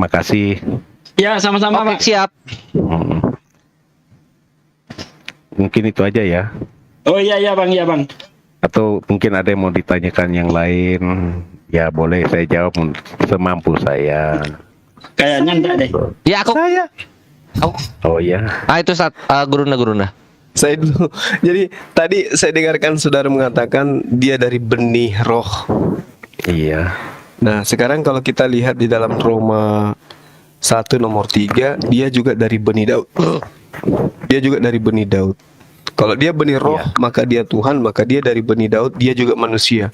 Makasih. Ya, sama-sama, Oke, Pak. siap. Hmm. Mungkin itu aja ya. Oh iya, Bang. Atau mungkin ada yang mau ditanyakan yang lain. Ya boleh saya jawab semampu saya. Kayaknya enggak deh. Ya aku. Oh ya. Itu saat guruna. Saya dulu. Jadi tadi saya dengarkan saudara mengatakan dia dari benih roh. Iya. Nah, sekarang kalau kita lihat di dalam Roma 1 nomor 3, dia juga dari benih Daud. Dia juga dari benih Daud. Kalau dia benih roh, maka dia Tuhan, maka dia dari benih Daud, dia juga manusia.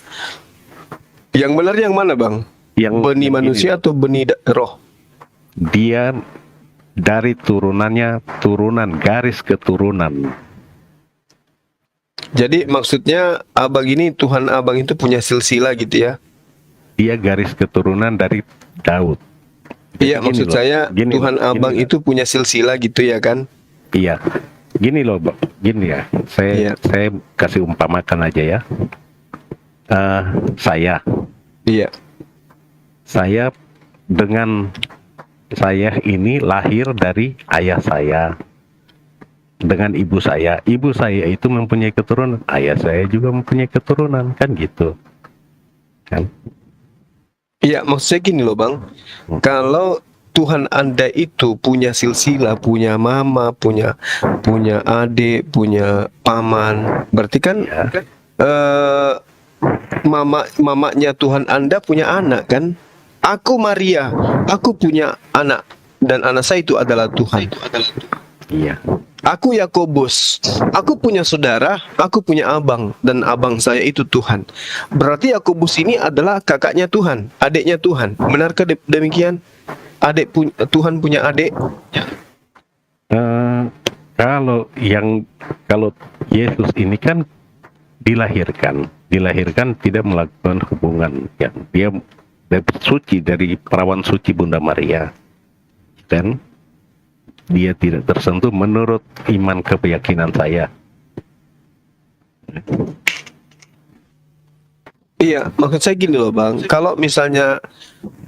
Yang benar yang mana, Bang? Yang benih manusia atau benih roh? Dia dari turunannya, turunan garis keturunan. Jadi maksudnya abang ini, Tuhan abang itu punya silsilah gitu ya? Dia garis keturunan dari Daud. Iya, Gini maksud loh, saya gini Tuhan loh, abang gini itu punya silsilah gitu ya kan? Iya. Gini loh, gini ya. Saya kasih umpamakan aja ya. Iya. Saya dengan saya ini lahir dari ayah saya dengan ibu saya. Ibu saya itu mempunyai keturunan, ayah saya juga mempunyai keturunan, kan gitu. Kan? Iya, maksudnya gini loh, Bang. Kalau Tuhan Anda itu punya silsilah, punya mama, punya adik, punya paman, berarti kan mamanya Tuhan Anda punya anak kan? Aku Maria, aku punya anak dan anak saya itu adalah Tuhan. Iya. Aku Yakobus, aku punya saudara, aku punya abang dan abang saya itu Tuhan. Berarti Yakobus ini adalah kakaknya Tuhan, adiknya Tuhan. Benarkah demikian? Tuhan punya adik? Kalau Yesus ini kan dilahirkan tidak melakukan hubungan, ya dia suci dari perawan suci Bunda Maria, dan dia tidak tersentuh menurut iman keyakinan saya. Iya, maksud saya gini loh, Bang. Kalau misalnya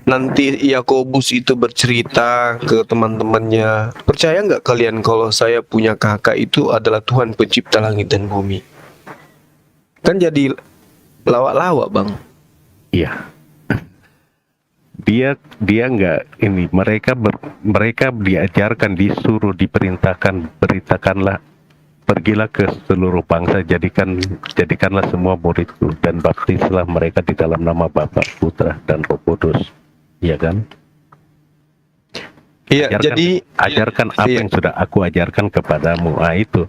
nanti Yakobus itu bercerita ke teman-temannya, percaya nggak kalian kalau saya punya kakak itu adalah Tuhan pencipta langit dan bumi? Kan jadi lawak-lawak, Bang. Iya. Dia nggak ini, mereka diajarkan, disuruh, diperintahkan, beritakanlah, pergilah ke seluruh bangsa, jadikanlah semua muridku dan baptislah mereka di dalam nama Bapa, Putra dan Roh Kudus. Iya kan? Iya, ajarkan apa yang sudah aku ajarkan kepadamu. Itu.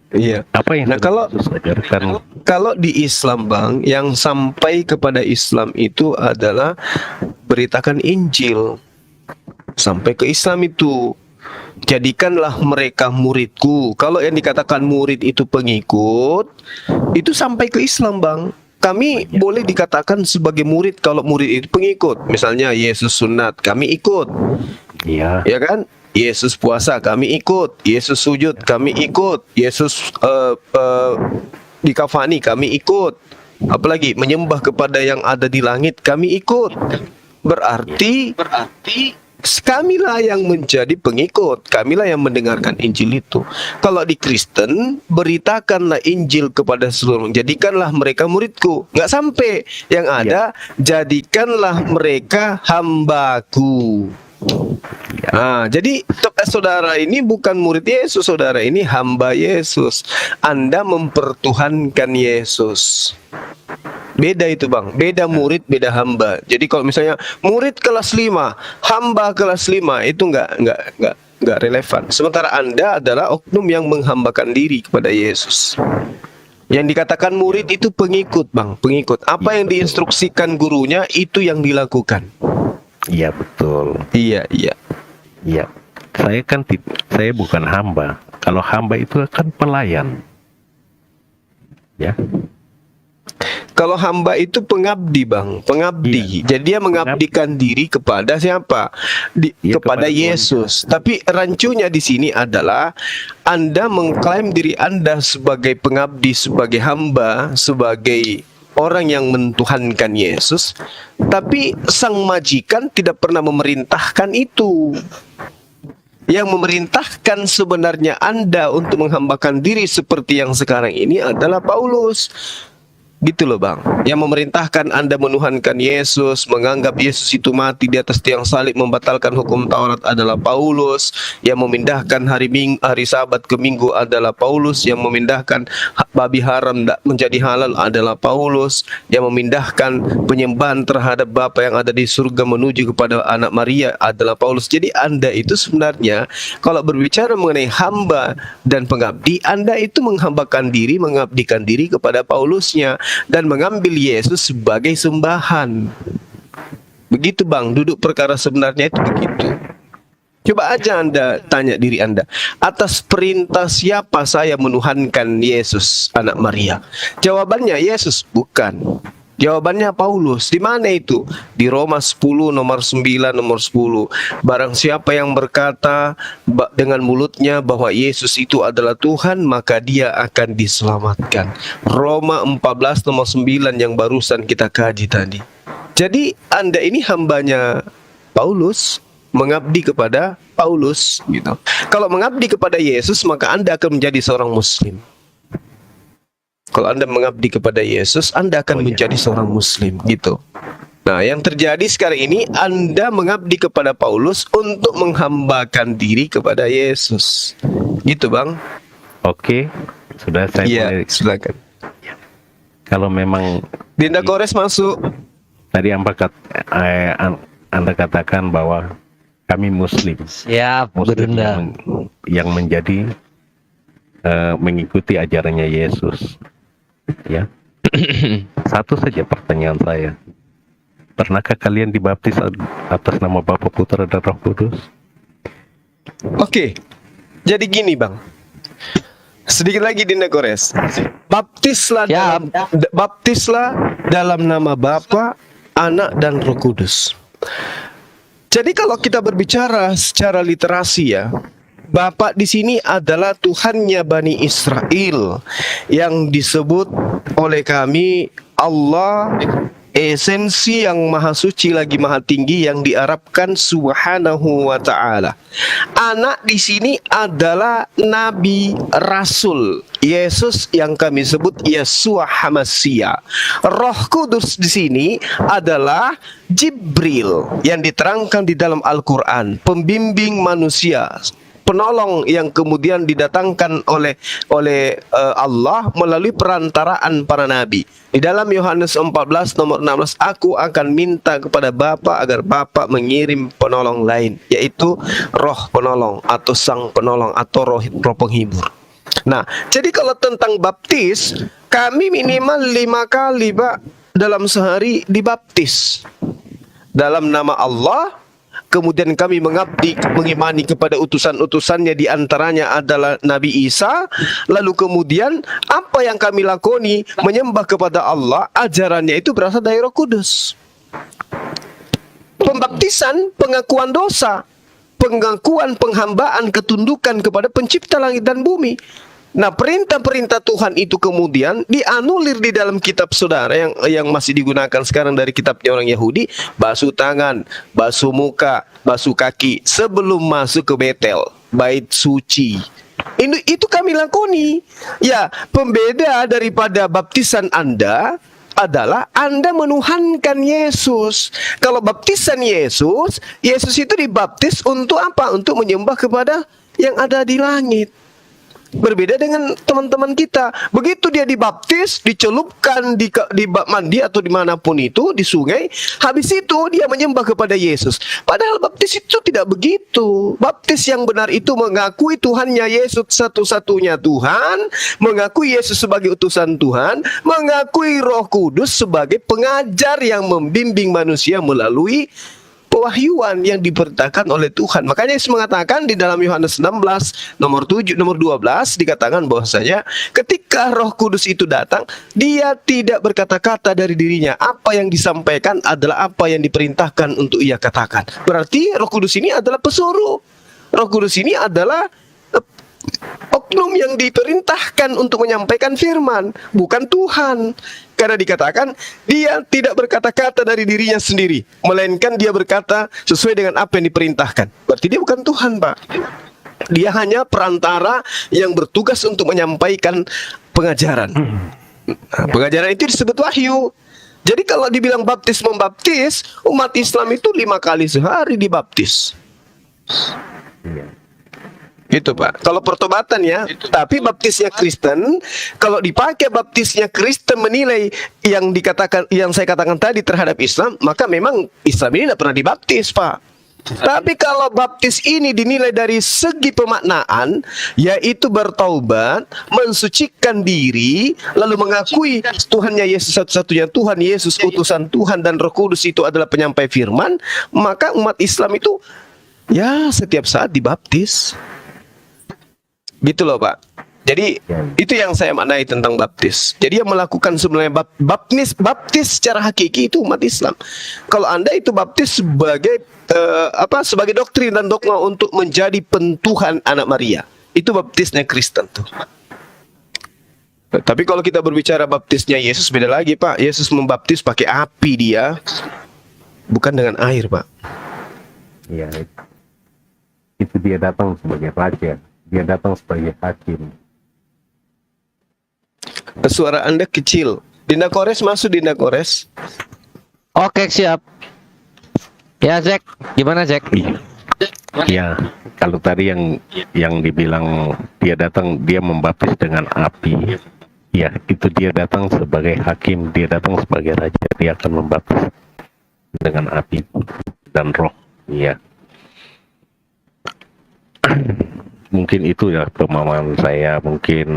Iya. Apa yang kalau Yesus ajarkan? Kalau di Islam, Bang, yang sampai kepada Islam itu adalah beritakan Injil. Sampai ke Islam itu, jadikanlah mereka muridku. Kalau yang dikatakan murid itu pengikut, itu sampai ke Islam, Bang. Kami boleh dikatakan sebagai murid kalau murid itu pengikut. Misalnya Yesus sunat, kami ikut. Iya. Ya kan? Yesus puasa, kami ikut. Yesus sujud, kami ikut. Yesus dikafani, kami ikut. Apalagi menyembah kepada yang ada di langit, kami ikut. Berarti kamilah yang menjadi pengikut, kamilah yang mendengarkan Injil itu. Kalau di Kristen, beritakanlah Injil kepada seluruh, jadikanlah mereka muridku. Nggak sampai, yang ada jadikanlah mereka hambaku. Nah, jadi saudara ini bukan murid Yesus, saudara ini hamba Yesus. Anda mempertuhankan Yesus. Beda itu, Bang. Beda murid, beda hamba. Jadi kalau misalnya murid kelas 5, hamba kelas 5, itu enggak relevan. Sementara Anda adalah oknum yang menghambakan diri kepada Yesus. Yang dikatakan murid itu pengikut, Bang, pengikut. Apa yang diinstruksikan gurunya itu yang dilakukan. Iya, betul. Iya. Saya bukan hamba. Kalau hamba itu kan pelayan. Ya. Kalau hamba itu pengabdi, Bang, pengabdi. Iya. Jadi dia mengabdikan diri kepada siapa? Kepada Yesus. Tapi rancunya di sini adalah Anda mengklaim diri Anda sebagai pengabdi, sebagai hamba, sebagai orang yang mentuhankan Yesus, tapi sang majikan tidak pernah memerintahkan itu. Yang memerintahkan sebenarnya Anda untuk menghambakan diri seperti yang sekarang ini adalah Paulus. Gitu loh bang. Yang memerintahkan Anda menuhankan Yesus, menganggap Yesus itu mati di atas tiang salib, membatalkan hukum Taurat adalah Paulus. Yang memindahkan hari Sabat ke Minggu adalah Paulus. Yang memindahkan babi haram menjadi halal adalah Paulus. Yang memindahkan penyembahan terhadap Bapa yang ada di surga menuju kepada anak Maria adalah Paulus. Jadi Anda itu sebenarnya kalau berbicara mengenai hamba dan pengabdi, Anda itu menghambakan diri, mengabdikan diri kepada Paulusnya dan mengambil Yesus sebagai sembahan. Begitu bang, duduk perkara sebenarnya itu begitu. Coba aja Anda tanya diri Anda, atas perintah siapa saya menuhankan Yesus anak Maria? Jawabannya Yesus, bukan. Jawabannya Paulus. Di mana itu? Di Roma 10 nomor 9 nomor 10. Barang siapa yang berkata dengan mulutnya bahwa Yesus itu adalah Tuhan, maka dia akan diselamatkan. Roma 14 nomor 9 yang barusan kita kaji tadi. Jadi Anda ini hambanya Paulus, mengabdi kepada Paulus gitu. Kalau mengabdi kepada Yesus, maka Anda akan menjadi seorang muslim. Kalau Anda mengabdi kepada Yesus, Anda akan menjadi seorang muslim gitu. Nah, yang terjadi sekarang ini, Anda mengabdi kepada Paulus untuk menghambakan diri kepada Yesus. Gitu, Bang. Oke, sudah saya Iya, mulai. silakan. Kalau memang Dinda Kores masuk. tadi Anda katakan bahwa kami Muslim, Siap, Muslim Gurunda. yang menjadi mengikuti ajarannya Yesus. Ya, satu saja pertanyaan saya. Pernahkah kalian dibaptis atas nama Bapa, Putra, dan Roh Kudus? Oke. Jadi gini, Bang. Sedikit lagi Dinda Kores. Baptislah dalam nama Bapa, Anak, dan Roh Kudus. Jadi kalau kita berbicara secara literasi ya, Bapa di sini adalah Tuhannya Bani Israel yang disebut oleh kami Allah, esensi yang maha suci lagi maha tinggi yang diharapkan subhanahu wa ta'ala. Anak di sini adalah Nabi Rasul Yesus yang kami sebut Yesua Hamasia. Roh Kudus di sini adalah Jibril yang diterangkan di dalam Al-Quran, pembimbing manusia, penolong yang kemudian didatangkan oleh Allah melalui perantaraan para nabi. Di dalam Yohanes 14 nomor 16, aku akan minta kepada Bapa agar Bapa mengirim penolong lain, yaitu roh penolong atau sang penolong atau roh penghibur. Nah, jadi kalau tentang baptis, kami minimal 5 kali Pak dalam sehari dibaptis dalam nama Allah. Kemudian kami mengabdi, mengimani kepada utusan-utusannya, di antaranya adalah Nabi Isa. Lalu kemudian apa yang kami lakoni, menyembah kepada Allah, ajarannya itu berasal dari Roh Kudus. Pembaptisan, pengakuan dosa, pengakuan penghambaan, ketundukan kepada pencipta langit dan bumi. Nah, perintah-perintah Tuhan itu kemudian dianulir di dalam kitab saudara yang masih digunakan sekarang dari kitabnya orang Yahudi. Basuh tangan, basuh muka, basuh kaki sebelum masuk ke Betel, bait suci. Itu kami lakoni. Ya, pembeda daripada baptisan Anda adalah Anda menuhankan Yesus. Kalau baptisan Yesus itu dibaptis untuk apa? Untuk menyembah kepada yang ada di langit. Berbeda dengan teman-teman kita. Begitu dia dibaptis, dicelupkan di bak mandi atau dimanapun itu, di sungai, habis itu dia menyembah kepada Yesus. Padahal baptis itu tidak begitu. Baptis yang benar itu mengakui Tuhannya Yesus satu-satunya Tuhan, mengakui Yesus sebagai utusan Tuhan, mengakui Roh Kudus sebagai pengajar yang membimbing manusia melalui pewahyuan yang diperintahkan oleh Tuhan. Makanya Yesus mengatakan di dalam Yohanes 16 nomor 12 dikatakan bahwasanya ketika Roh Kudus itu datang, dia tidak berkata-kata dari dirinya. Apa yang disampaikan adalah apa yang diperintahkan untuk ia katakan. Berarti Roh Kudus ini adalah pesuruh. Roh Kudus ini adalah oknum yang diperintahkan untuk menyampaikan firman, bukan Tuhan. Karena dikatakan dia tidak berkata-kata dari dirinya sendiri, melainkan dia berkata sesuai dengan apa yang diperintahkan. Berarti dia bukan Tuhan, Pak. Dia hanya perantara yang bertugas untuk menyampaikan pengajaran. Nah, pengajaran itu disebut wahyu. Jadi kalau dibilang baptis membaptis, umat Islam itu 5 kali sehari dibaptis. Gitu, Pak. Kalau pertobatan ya, tapi baptisnya Kristen, kalau dipakai baptisnya Kristen menilai yang dikatakan, yang saya katakan tadi terhadap Islam, maka memang Islam ini tidak pernah dibaptis, Pak. Tapi kalau baptis ini dinilai dari segi pemaknaan, yaitu bertaubat, mensucikan diri, lalu mengakui Tuhannya Yesus satu-satunya Tuhan, Yesus utusan Tuhan, dan Roh Kudus itu adalah penyampai firman, maka umat Islam itu ya setiap saat dibaptis. Gitu loh, Pak. Jadi itu yang saya maknai tentang baptis. Jadi yang melakukan sebenarnya baptis secara hakiki itu umat Islam. Kalau Anda itu baptis sebagai sebagai doktrin dan dogma untuk menjadi pentuhan anak Maria. Itu baptisnya Kristen tuh. Tapi kalau kita berbicara baptisnya Yesus beda lagi, Pak. Yesus membaptis pakai api dia, bukan dengan air, Pak. Ya, itu dia datang sebagai raja. Dia datang sebagai hakim. Suara Anda kecil. Dinda Kores masuk, Dinda Kores. Oke, siap. Ya, Jack. Gimana, Jack? Ya, kalau tadi yang dibilang dia datang, dia membaptis dengan api. Ya, itu dia datang sebagai hakim, dia datang sebagai raja, dia akan membaptis dengan api dan roh. Ya. Mungkin itu ya pemahaman saya. Mungkin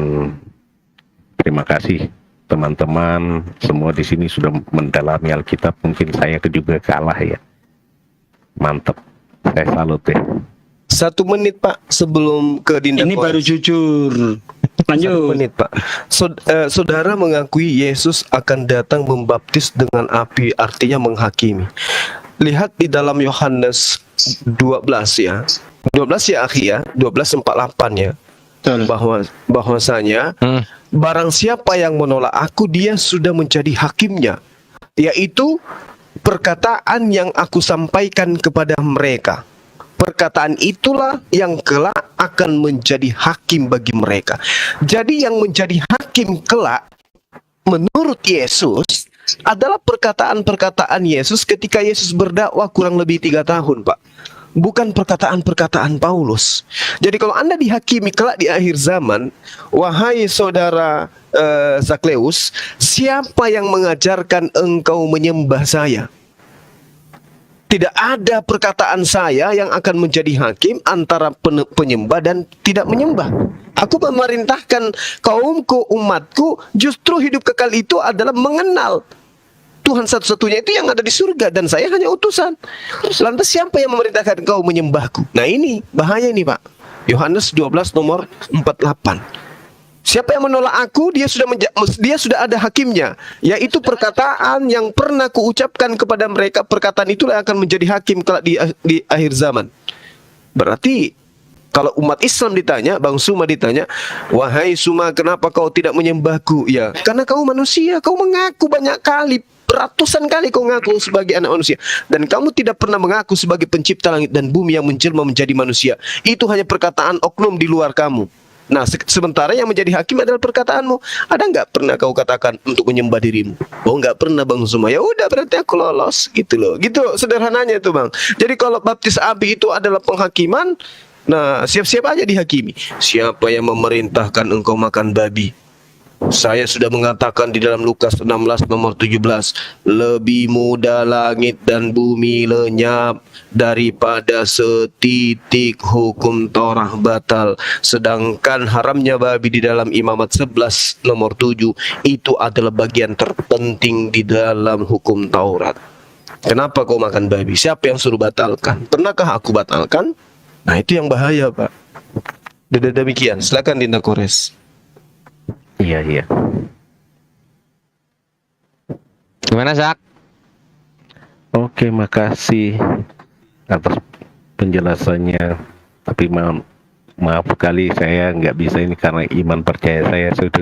terima kasih teman-teman semua di sini sudah mendalami Alkitab. Mungkin saya juga kalah ya. Mantap, saya salut ya. 1 menit, Pak, sebelum ke Dinda Ini Kores. baru jujur. 1 Lanjut. menit, Pak. Saudara mengakui Yesus akan datang membaptis dengan api, artinya menghakimi. Lihat di dalam Yohanes 12 ya. 12 ya, akhi ya. 12:48 ya. Betul. Bahwasanya barang siapa yang menolak aku, dia sudah menjadi hakimnya, yaitu perkataan yang aku sampaikan kepada mereka. Perkataan itulah yang kelak akan menjadi hakim bagi mereka. Jadi yang menjadi hakim kelak menurut Yesus adalah perkataan-perkataan Yesus ketika Yesus berdakwah kurang lebih 3 tahun, Pak. Bukan perkataan-perkataan Paulus. Jadi kalau Anda dihakimi kelak di akhir zaman, wahai saudara Zakleus, siapa yang mengajarkan engkau menyembah saya? Tidak ada perkataan saya yang akan menjadi hakim antara penyembah dan tidak menyembah. Aku memerintahkan kaumku, umatku, justru hidup kekal itu adalah mengenal Tuhan satu-satunya itu yang ada di surga, dan saya hanya utusan. Lantas siapa yang memerintahkan kau menyembahku? Nah ini bahaya nih, Pak. Yohanes 12 nomor 48. Siapa yang menolak aku, dia sudah ada hakimnya, yaitu perkataan yang pernah kuucapkan kepada mereka. Perkataan itulah yang akan menjadi hakim kelak di akhir zaman. Berarti kalau umat Islam ditanya, Bang Suma ditanya, wahai Suma, kenapa kau tidak menyembahku? Ya, karena kau manusia, kau mengaku banyak kali, ratusan kali kau mengaku sebagai anak manusia, dan kamu tidak pernah mengaku sebagai pencipta langit dan bumi yang menjelma menjadi manusia. Itu hanya perkataan oknum di luar kamu. Nah, sementara yang menjadi hakim adalah perkataanmu. Ada nggak pernah kau katakan untuk menyembah dirimu? Oh, nggak pernah, Bang Suma. Ya udah, berarti aku lolos, gitu loh. Gitu sederhananya itu, Bang. Jadi kalau baptis api itu adalah penghakiman, nah siap-siap aja dihakimi. Siapa yang memerintahkan engkau makan babi? Saya sudah mengatakan di dalam Lukas 16 nomor 17, lebih mudah langit dan bumi lenyap daripada setitik hukum Taurat batal. Sedangkan haramnya babi di dalam Imamat 11 nomor 7 itu adalah bagian terpenting di dalam hukum Taurat. Kenapa kau makan babi? Siapa yang suruh batalkan? Pernahkah aku batalkan? Nah itu yang bahaya, Pak. Demikian. Silakan Dinda Kores. Iya. Gimana, Zak? Oke, makasih atas penjelasannya. Tapi maaf sekali saya nggak bisa ini karena iman percaya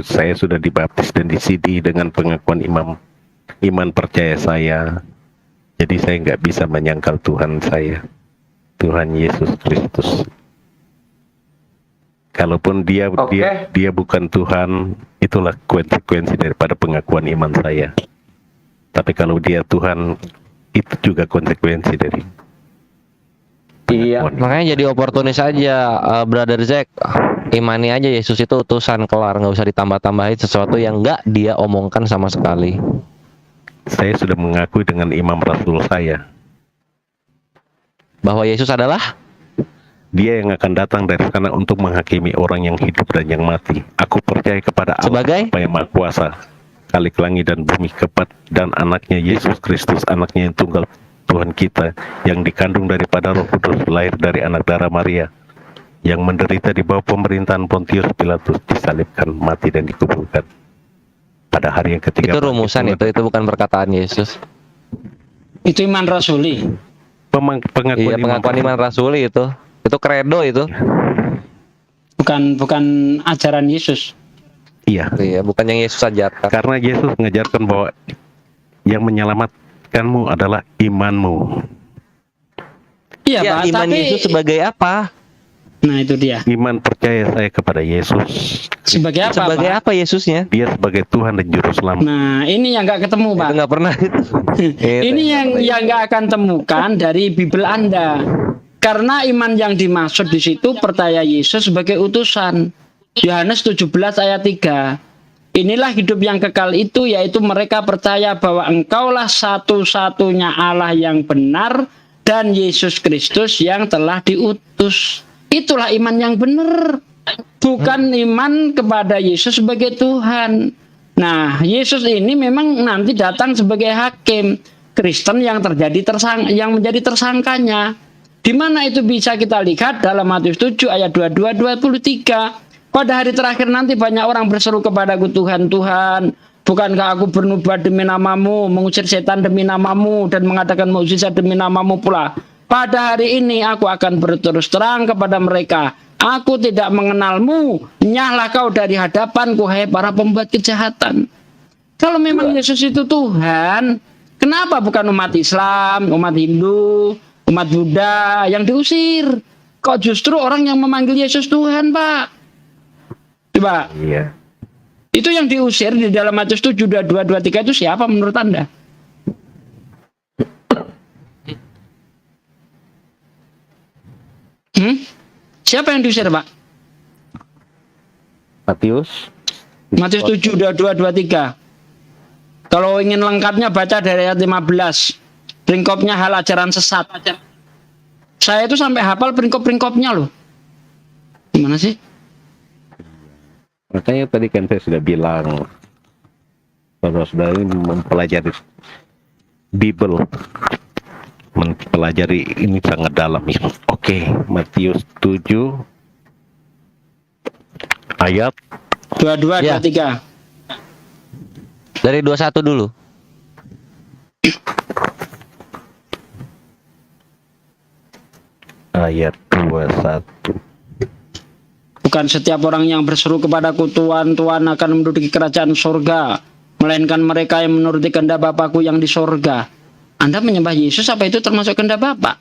saya sudah dibaptis dan disidi dengan pengakuan iman percaya saya. Jadi saya nggak bisa menyangkal Tuhan saya, Tuhan Yesus Kristus. Kalaupun dia bukan Tuhan, itulah konsekuensi daripada pengakuan iman saya. Tapi kalau dia Tuhan, itu juga konsekuensi dari. Iya. Makanya jadi oportunis aja, Brother Zack. Imani aja Yesus itu utusan, kelar, nggak usah ditambah-tambahin sesuatu yang nggak dia omongkan sama sekali. Saya sudah mengakui dengan imam rasul saya, Bahwa Yesus adalah dia yang akan datang dari sana untuk menghakimi orang yang hidup dan yang mati. Aku percaya kepada Allah Sebagai? Bapa yang Maha Kuasa, Khalik langit dan bumi, dan anaknya Yesus Kristus, anaknya yang tunggal, Tuhan kita, yang dikandung daripada Roh Kudus, lahir dari anak darah Maria, yang menderita di bawah pemerintahan Pontius Pilatus, disalibkan, mati dan dikuburkan. Pada hari yang ketiga. itu rumusan itu bukan perkataan Yesus. Itu iman rasuli. Iya, pengakuan iman rasuli itu kredo itu. Bukan ajaran Yesus. Iya. Iya, bukan yang Yesus ajarkan. Karena Yesus mengajarkan bahwa yang menyelamatkanmu adalah imanmu. Iya, Ya, Pak, iman tapi Yesus sebagai apa? nah itu dia. Iman percaya saya kepada Yesus. Sebagai apa, Sebagai Pak? apa Yesusnya? Dia sebagai Tuhan dan Juru Selamat. Nah, ini yang nggak ketemu, Pak. Itu nggak pernah itu. Ini yang nggak akan temukan dari Bible Anda. Karena iman yang dimaksud di situ percaya Yesus sebagai utusan. Yohanes 17 ayat 3. Inilah hidup yang kekal itu, yaitu mereka percaya bahwa Engkaulah satu-satunya Allah yang benar dan Yesus Kristus yang telah diutus. Itulah iman yang benar. Bukan iman kepada Yesus sebagai Tuhan. Nah, Yesus ini memang nanti datang sebagai hakim Kristen yang yang menjadi tersangkanya. Di mana itu bisa kita lihat dalam Matius 7 ayat 22-23. Pada hari terakhir nanti banyak orang berseru kepadaku, Tuhan, Tuhan, bukankah aku bernubuat demi namamu, mengusir setan demi namamu, dan mengadakan mukjizat demi namamu pula. Pada hari ini aku akan berterus terang kepada mereka, aku tidak mengenalmu, nyahlah kau dari hadapanku, hai para pembuat kejahatan. Kalau memang Yesus itu Tuhan, kenapa bukan umat Islam, umat Hindu, umat Buddha yang diusir? Kok justru orang yang memanggil Yesus Tuhan, Pak? Coba. Iya. Itu yang diusir di dalam Matius 7, 22, 23 itu siapa menurut Anda? Siapa yang diusir, Pak? Matius. Matius 7, 22, 23. Kalau ingin lengkapnya baca dari ayat 15. Peringkopnya hal ajaran sesat. Saya itu sampai hafal peringkop-peringkopnya loh. Gimana sih? Makanya tadi kan saya sudah bilang, saudara-saudara ini mempelajari Bible, mempelajari ini sangat dalam ya. Oke, Matius 7 ayat 22, Ya. 23. Dari 21 dulu. ayat 21. Bukan setiap orang yang berseru kepadaku, Tuhan, Tuhan akan menduduki kerajaan sorga, melainkan mereka yang menuruti kehendak Bapakku yang di sorga. Anda menyembah Yesus, apa itu termasuk kehendak Bapak?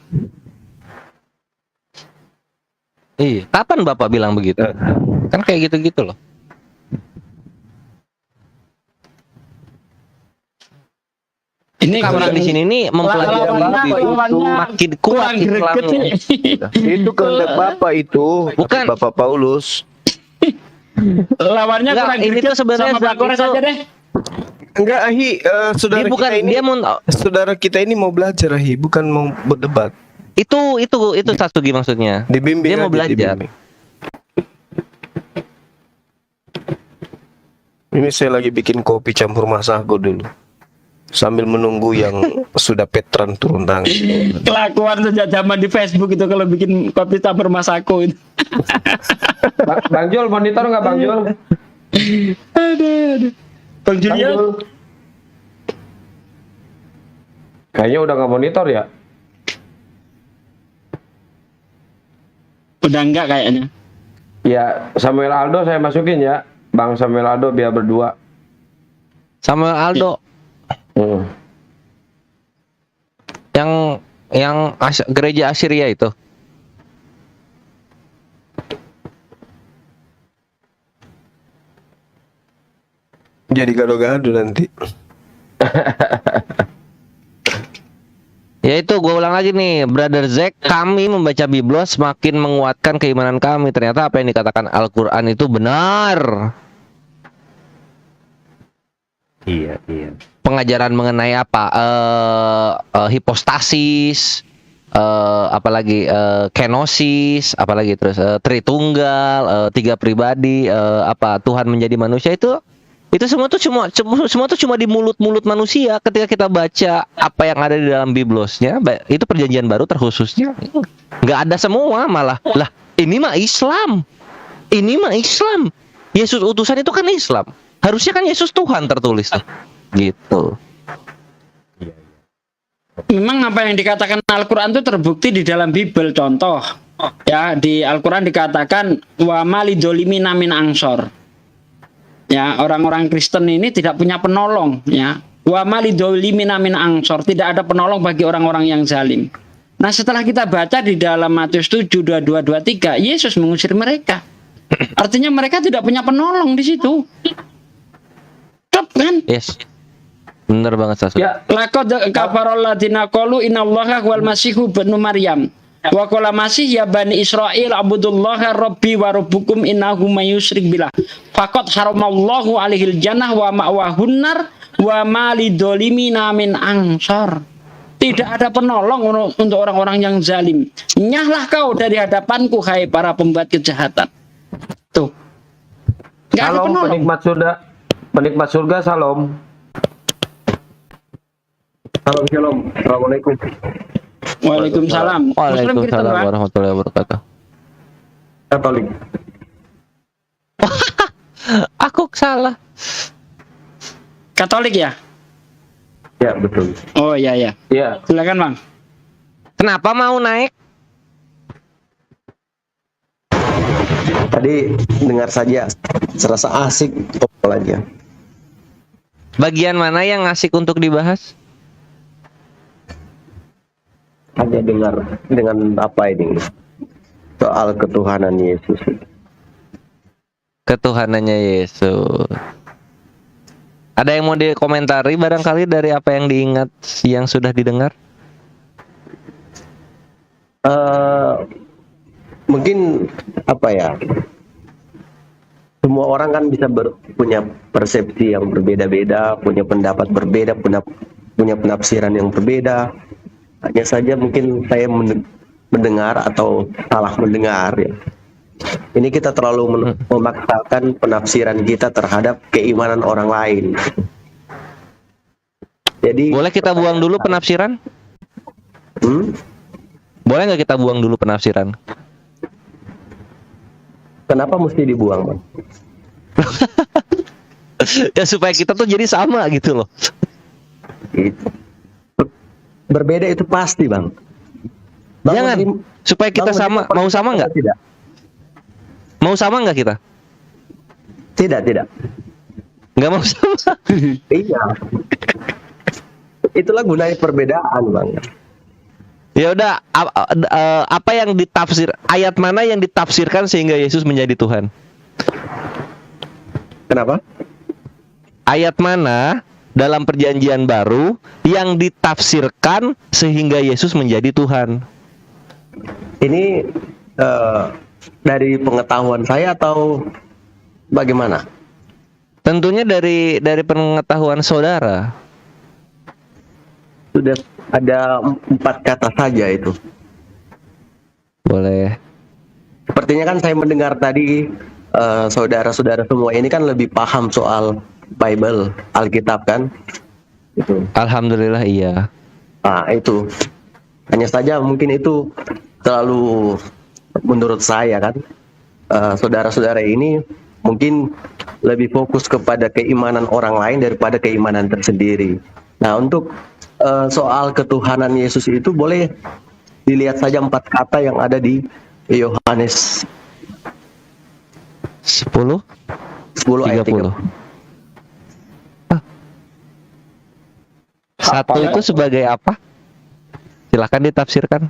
Iya. Kapan Bapak bilang begitu? Kan kayak gitu-gitu loh. Ini Orang di sini nih mempelajari lawannya itu makin kuat kurang greget Islamnya. nih. Itu kehendak Bapak itu, Bukan. Bapak Paulus. Lawannya Enggak, kurang ini greget tuh sebenarnya sama Pak Kores itu- aja deh. Enggak, Ahi, saudara Dia bukan kita ini, dia mau saudara kita ini mau belajar, Ahi, bukan mau berdebat. itu Satsugi maksudnya. Dibimbing Dia mau aja, belajar. dibimbing. Ini saya lagi bikin kopi campur masako dulu, sambil menunggu yang sudah petran turun tangan. Kelakuan sejak zaman di Facebook itu kalau bikin kopi campur masako itu. Bang Jul, monitor nggak Bang Jul? Aduh. Bang Bang Julian, Jul. Kayaknya udah nggak monitor ya? udah enggak kayaknya. Ya, Samuel Aldo saya masukin ya. Bang Samuel Aldo biar berdua. Samuel Aldo Hmm. yang gereja Assyria itu. Jadi gado-gado nanti. Ya itu gue ulang lagi nih, Brother Zack, kami membaca Biblos semakin menguatkan keimanan kami. Ternyata apa yang dikatakan Al-Quran itu benar. Iya, iya. Pengajaran mengenai apa? Hipostasis, apalagi kenosis, apalagi terus Tritunggal, tiga pribadi, apa Tuhan menjadi manusia itu semua tuh cuma di mulut manusia. Ketika kita baca apa yang ada di dalam Biblosnya, itu perjanjian baru terkhususnya nggak ada semua, malah lah ini mah Islam, Yesus utusan itu kan Islam, harusnya kan Yesus Tuhan tertulis tuh gitu. Memang apa yang dikatakan Al-Quran itu terbukti di dalam Bible. Contoh, ya di Al-Quran dikatakan wa malidolimina min angsor. Ya, orang-orang Kristen ini tidak punya penolong, ya. Wa malidolimina min angsor, tidak ada penolong bagi orang-orang yang zalim. Nah, setelah kita baca di dalam Matius 7, 22, 23, Yesus mengusir mereka. Artinya mereka tidak punya penolong di situ. Cep, kan? Yes, bener banget Sasul. Ya, Laqad kafarul ladzina qalu innallaha wal masihu ibnu Maryam. Wa qala masih ya bani Israil abudullaha rabbi wa rabbukum innahu may yusyrik billah faqad haramallahu alaihil jannah wa ma'wahun nar wa ma lidzalimina min ansar. Tidak ada penolong untuk orang-orang yang zalim. Nyahlah kau dari hadapanku hai para pembuat kejahatan. Tuh. Enggak ada salam penolong. penikmat surga salam. Salam shalom. Assalamualaikum. Waalaikumsalam. Muslim Kristen, Waalaikumsalam Pak? warahmatullahi wabarakatuh. Katolik. Aku salah. Katolik ya? Ya, betul. Oh iya ya. Ya, Silakan, Bang. Kenapa mau naik? Tadi dengar saja, serasa asik ngobrol aja. Bagian mana yang asik untuk dibahas? Hanya dengar dengan apa ini? Soal ketuhanan Yesus. Ketuhanannya Yesus. Ada yang mau dikomentari barangkali dari apa yang diingat yang sudah didengar? Mungkin apa ya? Semua orang kan bisa punya persepsi yang berbeda-beda, punya pendapat berbeda, punya penafsiran yang berbeda. Hanya saja mungkin saya mendengar atau salah mendengar ya. Ini kita terlalu memaksakan penafsiran kita terhadap keimanan orang lain. Jadi Boleh kita buang dulu penafsiran? Boleh nggak kita buang dulu penafsiran? Kenapa mesti dibuang, Bang? Ya supaya kita tuh jadi sama gitu loh. Itu. Berbeda itu pasti, Bang. Bang Jangan. menerima- Supaya kita Bang sama. menerima Mau sama nggak? Tidak. Mau sama nggak kita? Tidak. Nggak mau sama. Iya. Itulah gunanya perbedaan, Bang. Ya udah, apa yang ditafsir? Ayat mana yang ditafsirkan sehingga Yesus menjadi Tuhan? Kenapa? Ayat mana dalam perjanjian baru yang ditafsirkan sehingga Yesus menjadi Tuhan? Ini dari pengetahuan saya atau bagaimana? Tentunya dari pengetahuan saudara. Sudah ada 4 kata saja itu. Boleh. Sepertinya kan saya mendengar tadi saudara-saudara semua ini kan lebih paham soal Bible, Alkitab kan? Itu. Alhamdulillah iya. Ah, itu. Hanya saja mungkin itu terlalu menurut saya kan saudara-saudara ini mungkin lebih fokus kepada keimanan orang lain daripada keimanan tersendiri. Nah, untuk soal ketuhanan Yesus itu boleh dilihat saja 4 kata yang ada di Yohanes 10 10 ayat 30. Satu itu sebagai apa? Silakan ditafsirkan.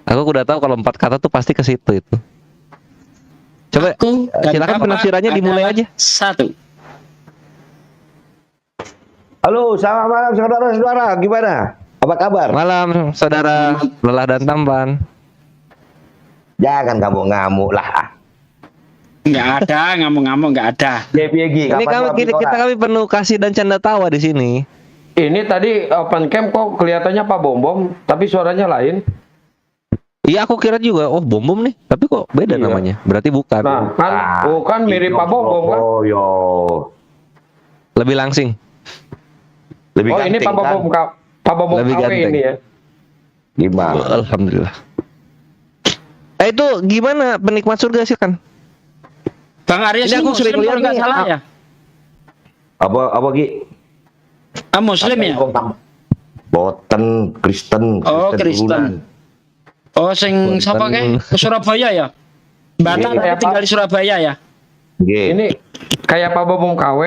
Aku udah tahu kalau 4 kata tuh pasti ke situ itu. Coba Aku dan silakan Bapak penafsirannya dimulai adalah aja. Satu. Halo, selamat malam saudara-saudara. Gimana? Apa kabar? Malam saudara lelah dan tampan. Jangan ngamuk-ngamuk lah. Nggak ada, ngamuk-ngamuk nggak ada. Gi, Ini kami penuh kasih dan canda tawa di sini. Ini tadi open cam kok kelihatannya Pak Bom, tapi suaranya lain. Iya aku kira juga, oh bom nih, tapi kok beda Iya. namanya. Berarti bukan. Nah, kan, kan mirip Pak Bom kan? Oh, yo. Lebih langsing. Lebih Oh, ini ganteng, Pak Bom Lebih KW ganteng. ini ya. Gimana? Alhamdulillah. Itu gimana penikmat surga sih kan? Bang Arya Ini sih aku Muslim sering kalau lihat nggak nih, salah ya? Apa Gi? Muslim ya? Boten, Kristen. Oh, Kristen. urunan. Oh, sing siapa ke? Ke Surabaya ya? Batak Iya, tapi tinggal di Surabaya ya? Gi. Ini kayak Pak Bom KW.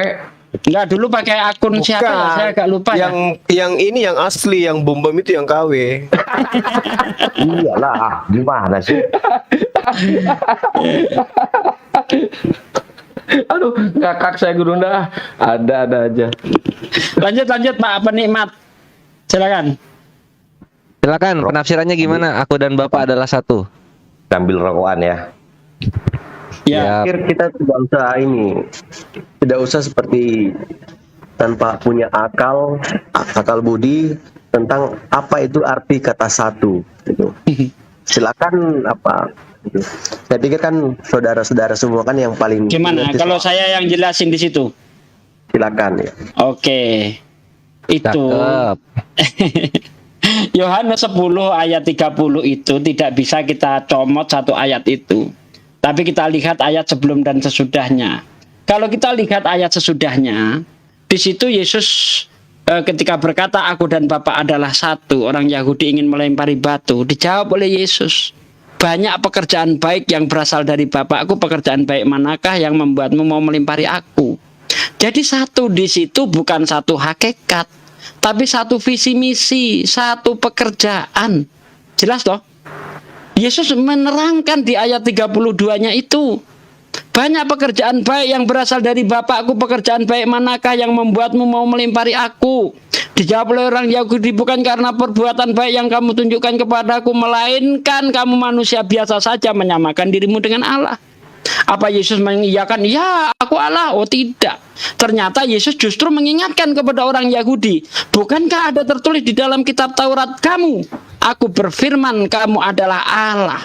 Enggak, dulu pakai akun siapa ya? Saya agak lupa ya. Yang ini yang asli, yang bom itu yang KW. Iyalah, gimana sih? Aduh, ngakak saya Gurunda. Ada aja. Lanjut Pak penikmat. Silakan. Silakan penafsirannya gimana? Aku dan Bapak adalah satu. Sambil rokokan ya. Ya. Pikir kita tidak usah seperti tanpa punya akal budi tentang apa itu arti kata satu gitu. Silakan gitu. Saya pikir kan saudara-saudara semua kan yang paling Gimana mengerti kalau soal- saya yang jelasin di situ? silakan ya. Oke. Itu Cakep. Yohanes 10 ayat 30 itu tidak bisa kita comot satu ayat itu. Tapi kita lihat ayat sebelum dan sesudahnya. Kalau kita lihat ayat sesudahnya, di situ Yesus ketika berkata aku dan Bapa adalah satu, orang Yahudi ingin melempari batu, dijawab oleh Yesus, banyak pekerjaan baik yang berasal dari Bapakku, pekerjaan baik manakah yang membuatmu mau melempari aku? Jadi satu di situ bukan satu hakikat, tapi satu visi misi, satu pekerjaan. Jelas toh? Yesus menerangkan di ayat 32-nya itu. Banyak pekerjaan baik yang berasal dari Bapakku, pekerjaan baik manakah yang membuatmu mau melempari aku? Dijawab oleh orang Yahudi, bukan karena perbuatan baik yang kamu tunjukkan kepadaku, melainkan kamu manusia biasa saja menyamakan dirimu dengan Allah. Apa Yesus mengiyakan? Ya, aku Allah. Oh tidak. Ternyata Yesus justru mengingatkan kepada orang Yahudi, bukankah ada tertulis di dalam kitab Taurat kamu, aku berfirman kamu adalah Allah.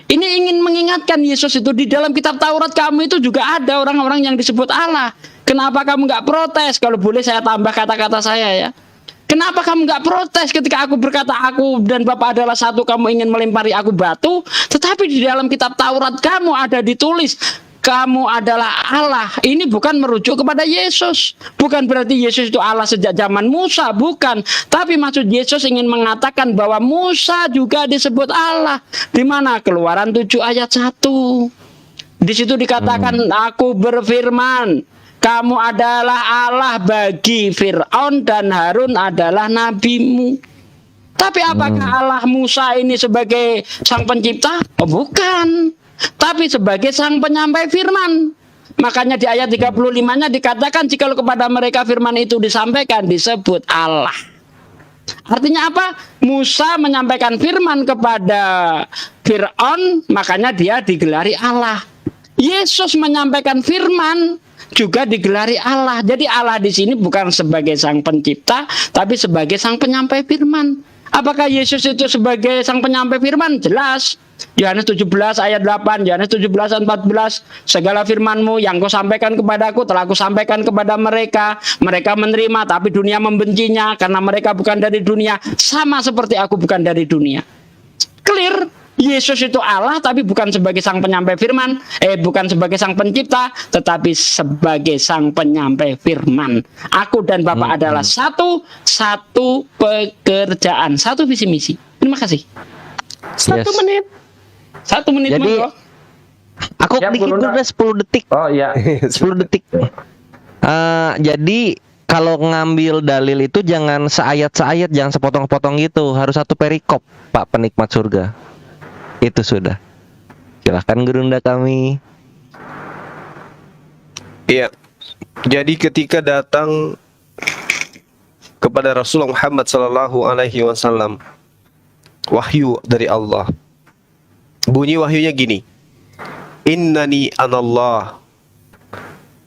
Ini ingin mengingatkan Yesus itu di dalam kitab Taurat kamu itu juga ada orang-orang yang disebut Allah. Kenapa kamu nggak protes? Kalau boleh saya tambah kata-kata saya ya. Kenapa kamu nggak protes ketika aku berkata aku dan Bapa adalah satu, kamu ingin melempari aku batu? Tetapi di dalam kitab Taurat kamu ada ditulis kamu adalah Allah. Ini bukan merujuk kepada Yesus. Bukan berarti Yesus itu Allah sejak zaman Musa, bukan. Tapi maksud Yesus ingin mengatakan bahwa Musa juga disebut Allah. Di mana? Keluaran 7 ayat 1. Di situ dikatakan aku berfirman, kamu adalah Allah bagi Fir'aun dan Harun adalah nabimu. Tapi apakah Allah Musa ini sebagai sang pencipta? Oh, bukan. Tapi sebagai sang penyampai firman. Makanya di ayat 35-nya dikatakan jikalau kepada mereka firman itu disampaikan disebut Allah. Artinya apa? Musa menyampaikan firman kepada Fir'aun, makanya dia digelari Allah. Yesus menyampaikan firman juga digelari Allah. Jadi Allah di sini bukan sebagai sang pencipta, tapi sebagai sang penyampai firman. Apakah Yesus itu sebagai sang penyampai firman? Jelas. Yohanes 17 ayat 8, Yohanes 17 ayat 14, segala firman-Mu yang Kau sampaikan kepadaku telah Aku sampaikan kepada mereka. Mereka menerima, tapi dunia membencinya karena mereka bukan dari dunia, sama seperti Aku bukan dari dunia. Clear. Yesus itu Allah, tapi bukan sebagai sang penyampai firman, bukan sebagai sang pencipta, tetapi sebagai sang penyampai firman. Aku dan Bapa adalah satu pekerjaan, satu visi misi. Terima kasih. 1 Yes. menit. 1 menit Jadi, monggo. Aku Siap, dikit Gurunda. udah 10 detik. Oh iya. 10 detik. Jadi kalau ngambil dalil itu jangan seayat-seayat, jangan sepotong-potong gitu. Harus satu perikop, Pak penikmat surga. Itu sudah. Silahkan Gurunda kami. Iya. Jadi ketika datang kepada Rasulullah Muhammad sallallahu alaihi wasallam wahyu dari Allah. Bunyi wahyunya gini. Innani anallah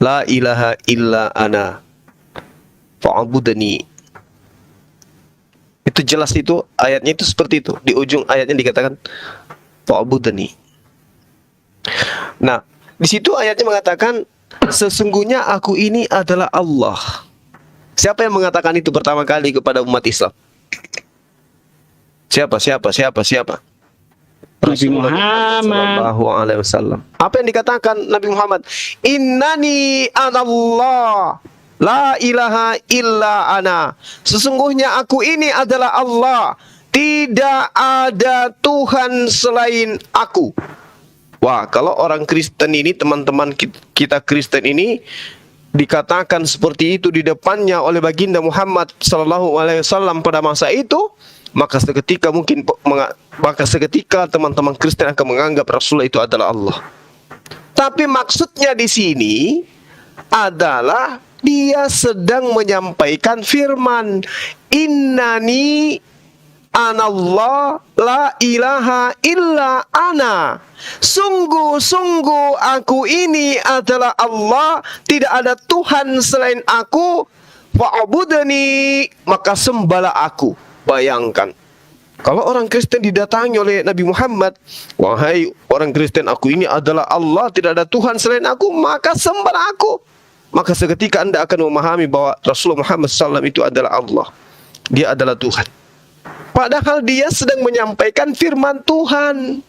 la ilaha illa ana fa'budni. Itu jelas, itu ayatnya itu seperti itu. Di ujung ayatnya dikatakan fa'budni. Nah, di situ ayatnya mengatakan sesungguhnya aku ini adalah Allah. Siapa yang mengatakan itu pertama kali kepada umat Islam? Siapa? Nabi Muhammad. Sallallahu alaihi wasallam. Apa yang dikatakan Nabi Muhammad? Innani anallah la ilaha illa ana. Sesungguhnya aku ini adalah Allah. Tidak ada Tuhan selain aku. Wah, kalau orang Kristen ini, teman-teman kita Kristen ini dikatakan seperti itu di depannya oleh baginda Muhammad sallallahu alaihi wasallam pada masa itu, maka seketika teman-teman Kristen akan menganggap Rasulullah itu adalah Allah. Tapi maksudnya di sini adalah dia sedang menyampaikan firman, Innani anallah la ilaha illa ana. Sungguh-sungguh aku ini adalah Allah, tidak ada Tuhan selain aku. Fa'budni, maka sembahlah aku. Bayangkan, kalau orang Kristen didatangi oleh Nabi Muhammad, wahai orang Kristen, aku ini adalah Allah, tidak ada Tuhan selain aku, maka sembahlah aku. Maka seketika Anda akan memahami bahwa Rasulullah Muhammad SAW itu adalah Allah. Dia adalah Tuhan. Padahal dia sedang menyampaikan firman Tuhan.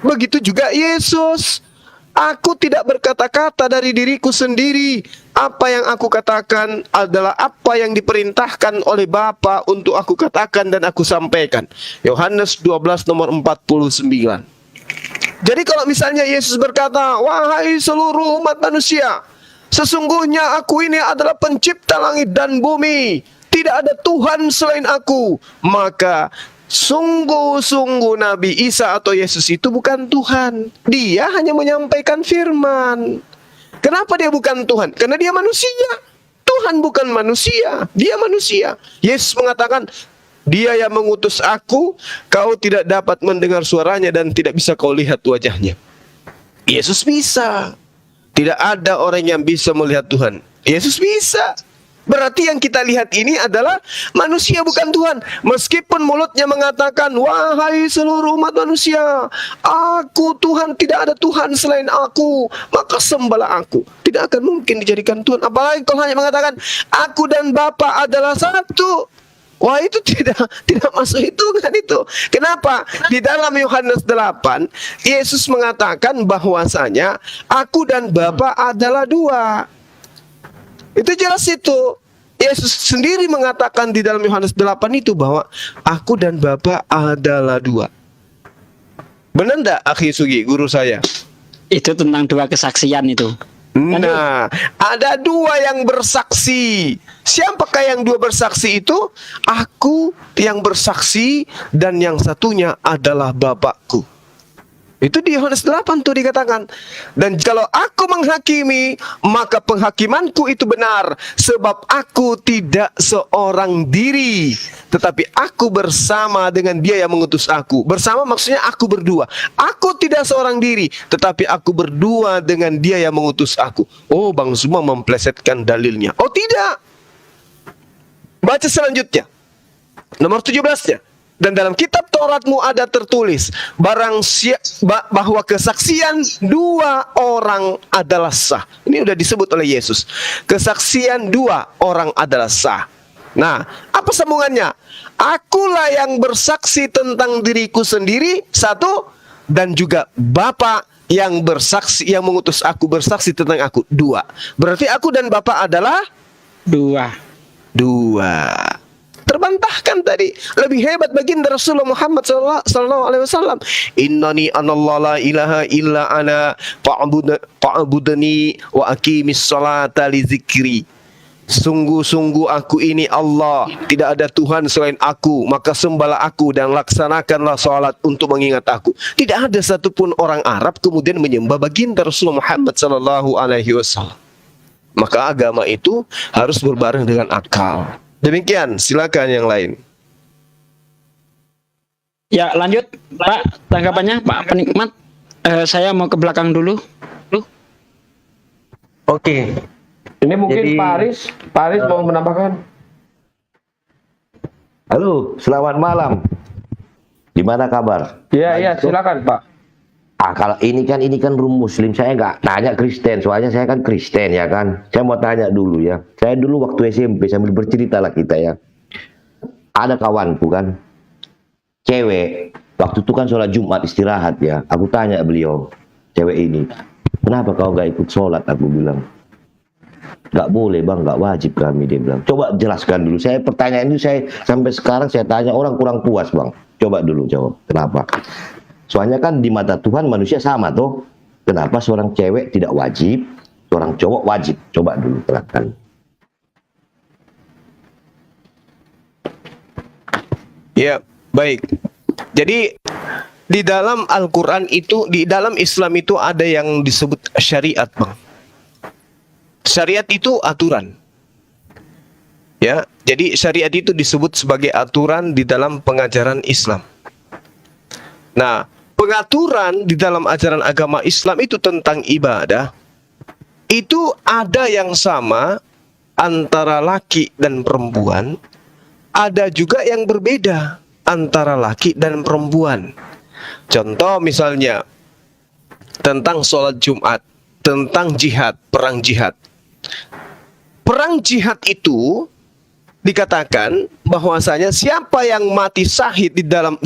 Begitu juga Yesus. Aku tidak berkata-kata dari diriku sendiri. Apa yang aku katakan adalah apa yang diperintahkan oleh Bapa untuk aku katakan dan aku sampaikan. Yohanes 12 nomor 49. Jadi kalau misalnya Yesus berkata, wahai seluruh umat manusia, sesungguhnya aku ini adalah pencipta langit dan bumi, tidak ada Tuhan selain aku, maka sungguh-sungguh Nabi Isa atau Yesus itu bukan Tuhan. Dia hanya menyampaikan firman. Kenapa dia bukan Tuhan? Karena dia manusia. Tuhan bukan manusia, dia manusia. Yesus mengatakan, dia yang mengutus aku, kau tidak dapat mendengar suaranya dan tidak bisa kau lihat wajahnya. Yesus bisa. Tidak ada orang yang bisa melihat Tuhan. Yesus bisa. Berarti yang kita lihat ini adalah manusia, bukan Tuhan. Meskipun mulutnya mengatakan, wahai seluruh umat manusia, aku Tuhan, tidak ada Tuhan selain aku, maka sembahlah aku. Tidak akan mungkin dijadikan Tuhan. Apalagi kalau hanya mengatakan, aku dan Bapa adalah satu. Wah, itu tidak masuk hitungan itu. Kenapa? Di dalam Yohanes 8, Yesus mengatakan bahwasanya aku dan Bapa adalah dua. Itu jelas itu. Yesus sendiri mengatakan di dalam Yohanes 8 itu bahwa aku dan Bapa adalah dua. Benar enggak, Akhi Sugi, guru saya? Itu tentang dua kesaksian itu. Nah, ada dua yang bersaksi. Siapakah yang dua bersaksi itu? Aku yang bersaksi dan yang satunya adalah Bapakku. Itu di Yohanes 8 tuh dikatakan. Dan kalau aku menghakimi, maka penghakimanku itu benar. Sebab aku tidak seorang diri, tetapi aku bersama dengan dia yang mengutus aku. Bersama maksudnya aku berdua. Aku tidak seorang diri, tetapi aku berdua dengan dia yang mengutus aku. Oh, Bang semua memplesetkan dalilnya. Oh tidak. Baca selanjutnya. Nomor 17-nya. Dan dalam kitab Tauratmu ada tertulis bahwa kesaksian dua orang adalah sah. Ini sudah disebut oleh Yesus. Kesaksian dua orang adalah sah. Nah, apa sambungannya? Akulah yang bersaksi tentang diriku sendiri, satu, dan juga Bapa yang bersaksi, yang mengutus aku bersaksi tentang aku, dua. Berarti aku dan Bapa adalah Dua. dua. terbantahkan tadi. Lebih hebat baginda Rasulullah Muhammad sallallahu alaihi wasallam. Innani anallahu la ilaha illa ana fa'budni wa aqimis salata li zikri. Sungguh-sungguh aku ini Allah, tidak ada Tuhan selain aku, maka sembahlah aku dan laksanakanlah salat untuk mengingat aku. Tidak ada satupun orang Arab kemudian menyembah baginda Rasulullah Muhammad sallallahu alaihi wasallam. Maka agama itu harus berbareng dengan akal. Demikian, silakan yang lain. Ya, lanjut Pak, tanggapannya Pak Penikmat. Saya mau ke belakang dulu. Oke. Ini mungkin Jadi- Pak Aris mau menambahkan. Halo, selamat malam. Gimana kabar? Iya, silakan Pak. Kalau ini kan room muslim, saya nggak tanya Kristen, soalnya saya kan Kristen ya kan. Saya mau tanya dulu ya. Saya dulu waktu SMP sambil bercerita lah kita ya. Ada kawanku kan, cewek. Waktu itu kan sholat Jumat istirahat ya. Aku tanya beliau, cewek ini, kenapa kau nggak ikut sholat? Aku bilang, nggak boleh bang, nggak wajib kami. Dia bilang, coba jelaskan dulu. Saya pertanyaan itu saya sampai sekarang saya tanya orang kurang puas bang. Coba dulu jawab, kenapa? Soalnya kan di mata Tuhan manusia sama toh. Kenapa seorang cewek tidak wajib, seorang cowok wajib? Coba dulu terangkan. Ya, baik. Jadi di dalam Al-Quran itu, di dalam Islam itu ada yang disebut syariat, Bang. Syariat itu aturan. Ya, jadi syariat itu disebut sebagai aturan di dalam pengajaran Islam. Nah, pengaturan di dalam ajaran agama Islam itu tentang ibadah, itu ada yang sama antara laki dan perempuan, ada juga yang berbeda antara laki dan perempuan. Contoh misalnya tentang sholat Jumat, tentang jihad, perang jihad. Perang jihad itu dikatakan bahwasanya siapa yang mati syahid dalam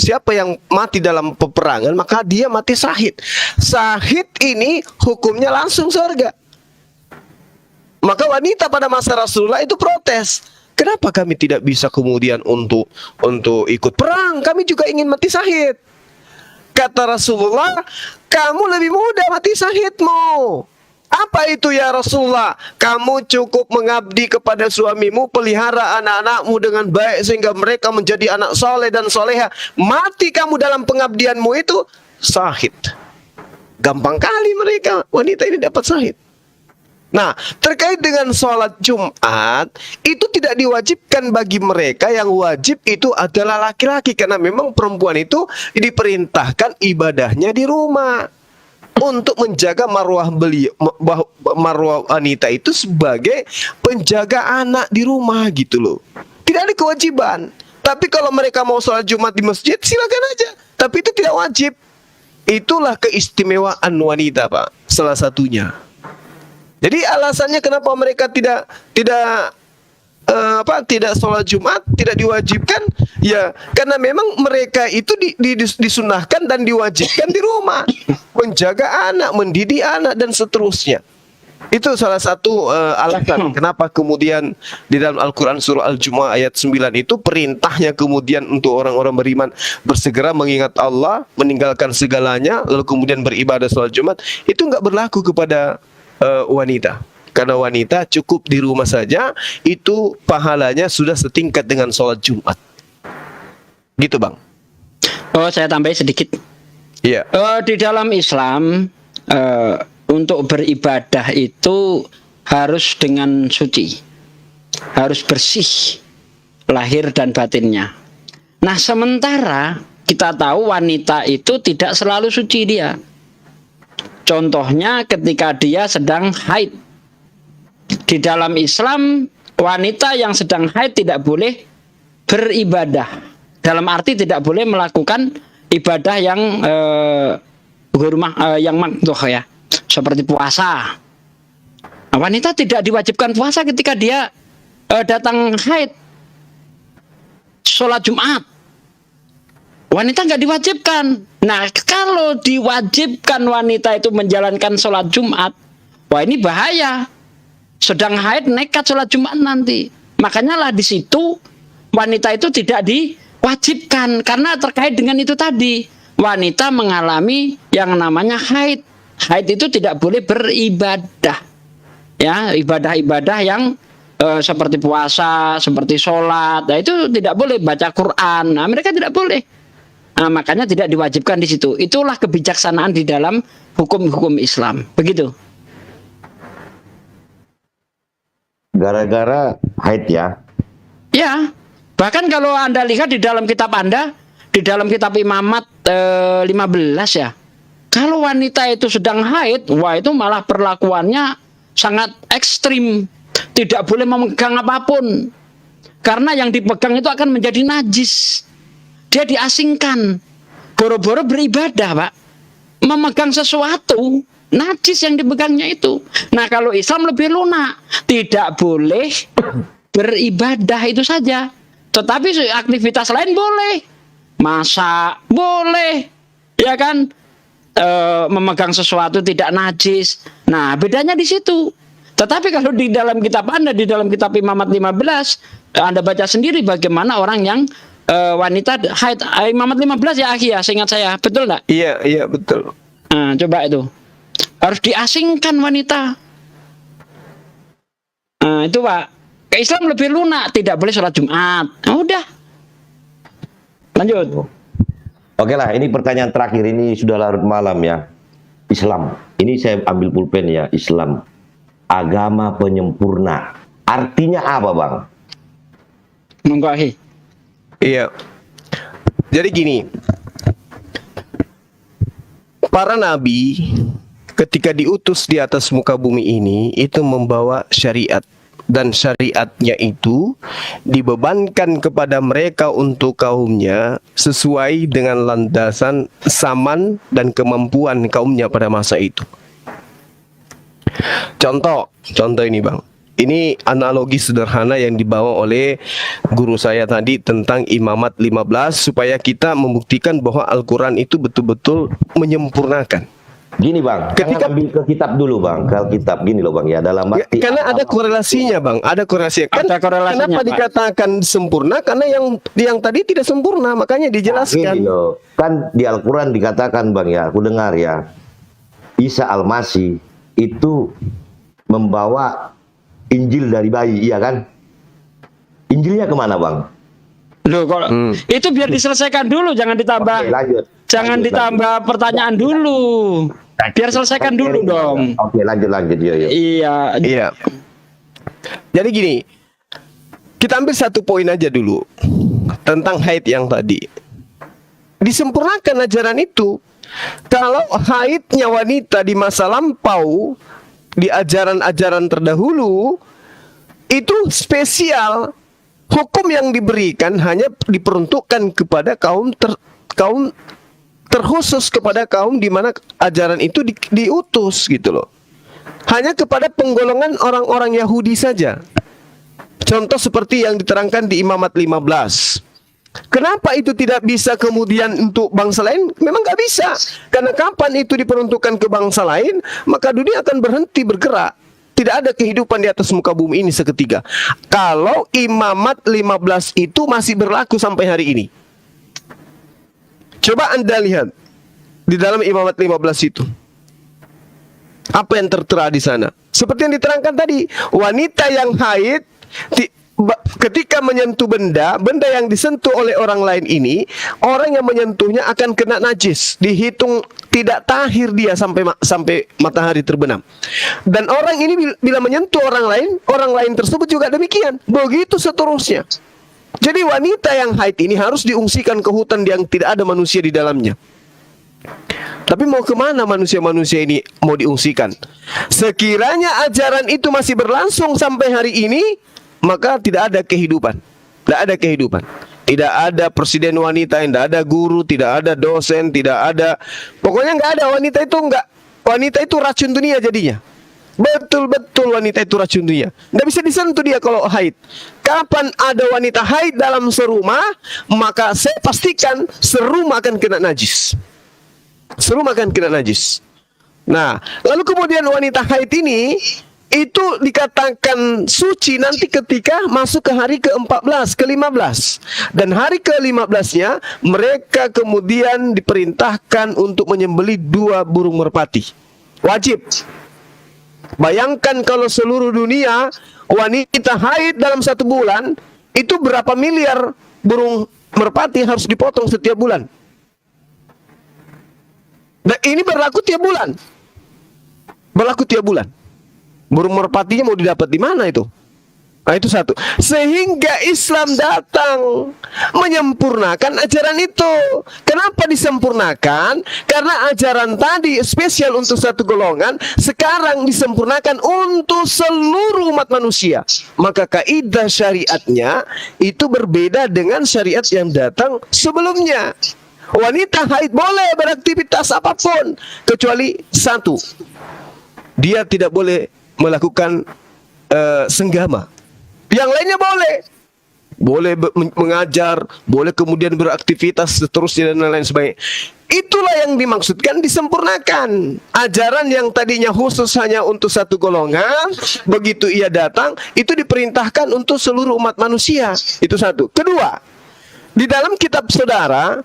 peperangan, maka dia mati syahid. Syahid ini hukumnya langsung surga. Maka wanita pada masa Rasulullah itu protes. Kenapa kami tidak bisa kemudian untuk ikut perang? Kami juga ingin mati syahid. Kata Rasulullah, kamu lebih muda mati syahidmu. Apa itu ya Rasulullah? Kamu cukup mengabdi kepada suamimu, pelihara anak-anakmu dengan baik sehingga mereka menjadi anak soleh dan soleha. Mati kamu dalam pengabdianmu itu syahid. Gampang kali mereka wanita ini dapat syahid. Nah, terkait dengan sholat Jumat, itu tidak diwajibkan bagi mereka. Yang wajib itu adalah laki-laki, karena memang perempuan itu diperintahkan ibadahnya di rumah untuk menjaga marwah marwah wanita itu sebagai penjaga anak di rumah gitu loh. Tidak ada kewajiban. Tapi kalau mereka mau sholat Jumat di masjid, silakan aja. Tapi itu tidak wajib. Itulah keistimewaan wanita, Pak. Salah satunya. Jadi alasannya kenapa mereka tidak sholat Jumat, tidak diwajibkan, ya karena memang mereka itu disunahkan dan diwajibkan di rumah, menjaga anak, mendidik anak dan seterusnya. Itu salah satu alasan kenapa kemudian di dalam Al-Quran surah Al-Jumu'ah ayat 9 itu perintahnya kemudian untuk orang-orang beriman bersegera mengingat Allah, meninggalkan segalanya, lalu kemudian beribadah sholat Jumat. Itu nggak berlaku kepada wanita. Karena wanita cukup di rumah saja, itu pahalanya sudah setingkat dengan sholat Jumat. Gitu Bang. Oh, saya tambahin sedikit. Iya. Di dalam Islam, untuk beribadah itu harus dengan suci, harus bersih lahir dan batinnya. Nah, sementara kita tahu wanita itu tidak selalu suci dia. Contohnya ketika dia sedang haid. Di dalam Islam, wanita yang sedang haid tidak boleh beribadah. Dalam arti tidak boleh melakukan ibadah yang yang makruh ya, seperti puasa. Nah, wanita tidak diwajibkan puasa ketika dia datang haid. Sholat Jumat, wanita nggak diwajibkan. Nah, kalau diwajibkan wanita itu menjalankan sholat Jumat, wah ini bahaya. Sedang haid nekat sholat Jumat nanti. Makanya lah di situ wanita itu tidak diwajibkan karena terkait dengan itu tadi. Wanita mengalami yang namanya haid. Haid itu tidak boleh beribadah. Ya, ibadah-ibadah yang seperti puasa, seperti sholat. Nah, itu tidak boleh baca Quran. Nah, mereka tidak boleh. Nah, makanya tidak diwajibkan di situ. Itulah kebijaksanaan di dalam hukum-hukum Islam. Begitu. Gara-gara haid ya. Ya, bahkan kalau Anda lihat di dalam kitab Anda, di dalam kitab Imamat 15 ya, kalau wanita itu sedang haid, wah itu malah perlakuannya sangat ekstrim. Tidak boleh memegang apapun. Karena yang dipegang itu akan menjadi najis. Dia diasingkan. Boro-boro beribadah, Pak. Memegang sesuatu, najis yang dipegangnya itu. Nah, kalau Islam lebih lunak. Tidak boleh beribadah itu saja. Tetapi aktivitas lain boleh. Masak boleh. Ya kan? Memegang sesuatu tidak najis. Nah, bedanya di situ. Tetapi kalau di dalam kitab Anda, di dalam kitab Imamat 15, Anda baca sendiri bagaimana orang yang wanita haid. Imamat 15 ya, Akhi ya, seingat saya. Betul enggak? Iya, betul. Nah, coba itu. Harus diasingkan wanita. Nah, itu Pak. Ke Islam lebih lunak, tidak boleh sholat Jumat. Nah, udah. Lanjut. Oke lah, ini pertanyaan terakhir, ini sudah larut malam ya. Islam, ini saya ambil pulpen ya. Islam, agama penyempurna. Artinya apa, Bang? Monggo, Akhi. Iya. Jadi gini, para nabi ketika diutus di atas muka bumi ini itu membawa syariat, dan syariatnya itu dibebankan kepada mereka untuk kaumnya sesuai dengan landasan zaman dan kemampuan kaumnya pada masa itu. Contoh ini Bang. Ini analogi sederhana yang dibawa oleh guru saya tadi tentang Imamat 15 supaya kita membuktikan bahwa Al-Quran itu betul-betul menyempurnakan. Gini Bang, Ketika- jangan ambil ke kitab dulu Bang, ke kitab gini loh Bang ya, dalam Ya, arti karena ada korelasinya Bang, ada korelasinya. Ada korelasinya, Kenapa Pak. dikatakan sempurna? Karena yang tadi tidak sempurna, makanya gini dijelaskan. loh. Kan di Al-Quran dikatakan Bang ya, aku dengar ya, Isa Al-Masih itu membawa Injil dari bayi, iya kan? Injilnya kemana Bang? Loh, kalau itu biar diselesaikan dulu, jangan ditambah. Oke, lanjut. Jangan Lanjut, ditambah pertanyaan dulu. Biar selesaikan dulu dong. Oke, lanjut yo. Iya. Iya. Jadi gini, kita ambil satu poin aja dulu tentang haid yang tadi. Disempurnakan ajaran itu. Kalau haidnya wanita di masa lampau, di ajaran-ajaran terdahulu, itu spesial. Hukum yang diberikan hanya diperuntukkan kepada kaum terkhusus, kepada kaum di mana ajaran itu diutus gitu loh. Hanya kepada penggolongan orang-orang Yahudi saja. Contoh seperti yang diterangkan di Imamat 15. Kenapa itu tidak bisa kemudian untuk bangsa lain? Memang nggak bisa. Karena kapan itu diperuntukkan ke bangsa lain, maka dunia akan berhenti bergerak. Tidak ada kehidupan di atas muka bumi ini seketika. Kalau Imamat 15 itu masih berlaku sampai hari ini. Coba Anda lihat di dalam Imamat 15 itu. Apa yang tertera di sana? Seperti yang diterangkan tadi, wanita yang haid ketika menyentuh benda yang disentuh oleh orang lain ini, orang yang menyentuhnya akan kena najis, dihitung tidak tahir dia sampai matahari terbenam. Dan orang ini bila menyentuh orang lain tersebut juga demikian. Begitu seterusnya. Jadi wanita yang haid ini harus diungsikan ke hutan yang tidak ada manusia di dalamnya. Tapi mau kemana manusia-manusia ini mau diungsikan? Sekiranya ajaran itu masih berlangsung sampai hari ini, maka tidak ada kehidupan. Tidak ada kehidupan. Tidak ada presiden wanita, tidak ada guru, tidak ada dosen, tidak ada. Pokoknya nggak ada wanita itu nggak. Wanita itu racun dunia jadinya. Betul-betul wanita itu racun dunia. Nggak bisa disentuh dia kalau haid. Kapan ada wanita haid dalam serumah, maka saya pastikan serumah akan kena najis. Serumah akan kena najis. Nah, lalu kemudian wanita haid ini itu dikatakan suci nanti ketika masuk ke hari ke-14, ke-15. Dan hari ke-15-nya mereka kemudian diperintahkan untuk menyembelih 2 burung merpati. Wajib. Bayangkan kalau seluruh dunia wanita haid dalam 1 bulan, itu berapa miliar burung merpati harus dipotong setiap bulan. Dan ini berlaku tiap bulan. Berlaku tiap bulan. Burung merpatinya mau didapat di mana itu? Nah, itu satu. Sehingga Islam datang menyempurnakan ajaran itu. Kenapa disempurnakan? Karena ajaran tadi spesial untuk satu golongan, sekarang disempurnakan untuk seluruh umat manusia. Maka kaidah syariatnya itu berbeda dengan syariat yang datang sebelumnya. Wanita haid boleh beraktivitas apapun, kecuali satu, dia tidak boleh melakukan senggama. Yang lainnya boleh. Boleh mengajar, boleh kemudian beraktivitas seterusnya dan lain-lain sebagainya. Itulah yang dimaksudkan disempurnakan. Ajaran yang tadinya khusus hanya untuk satu golongan, begitu ia datang, itu diperintahkan untuk seluruh umat manusia. Itu satu. Kedua, di dalam kitab saudara,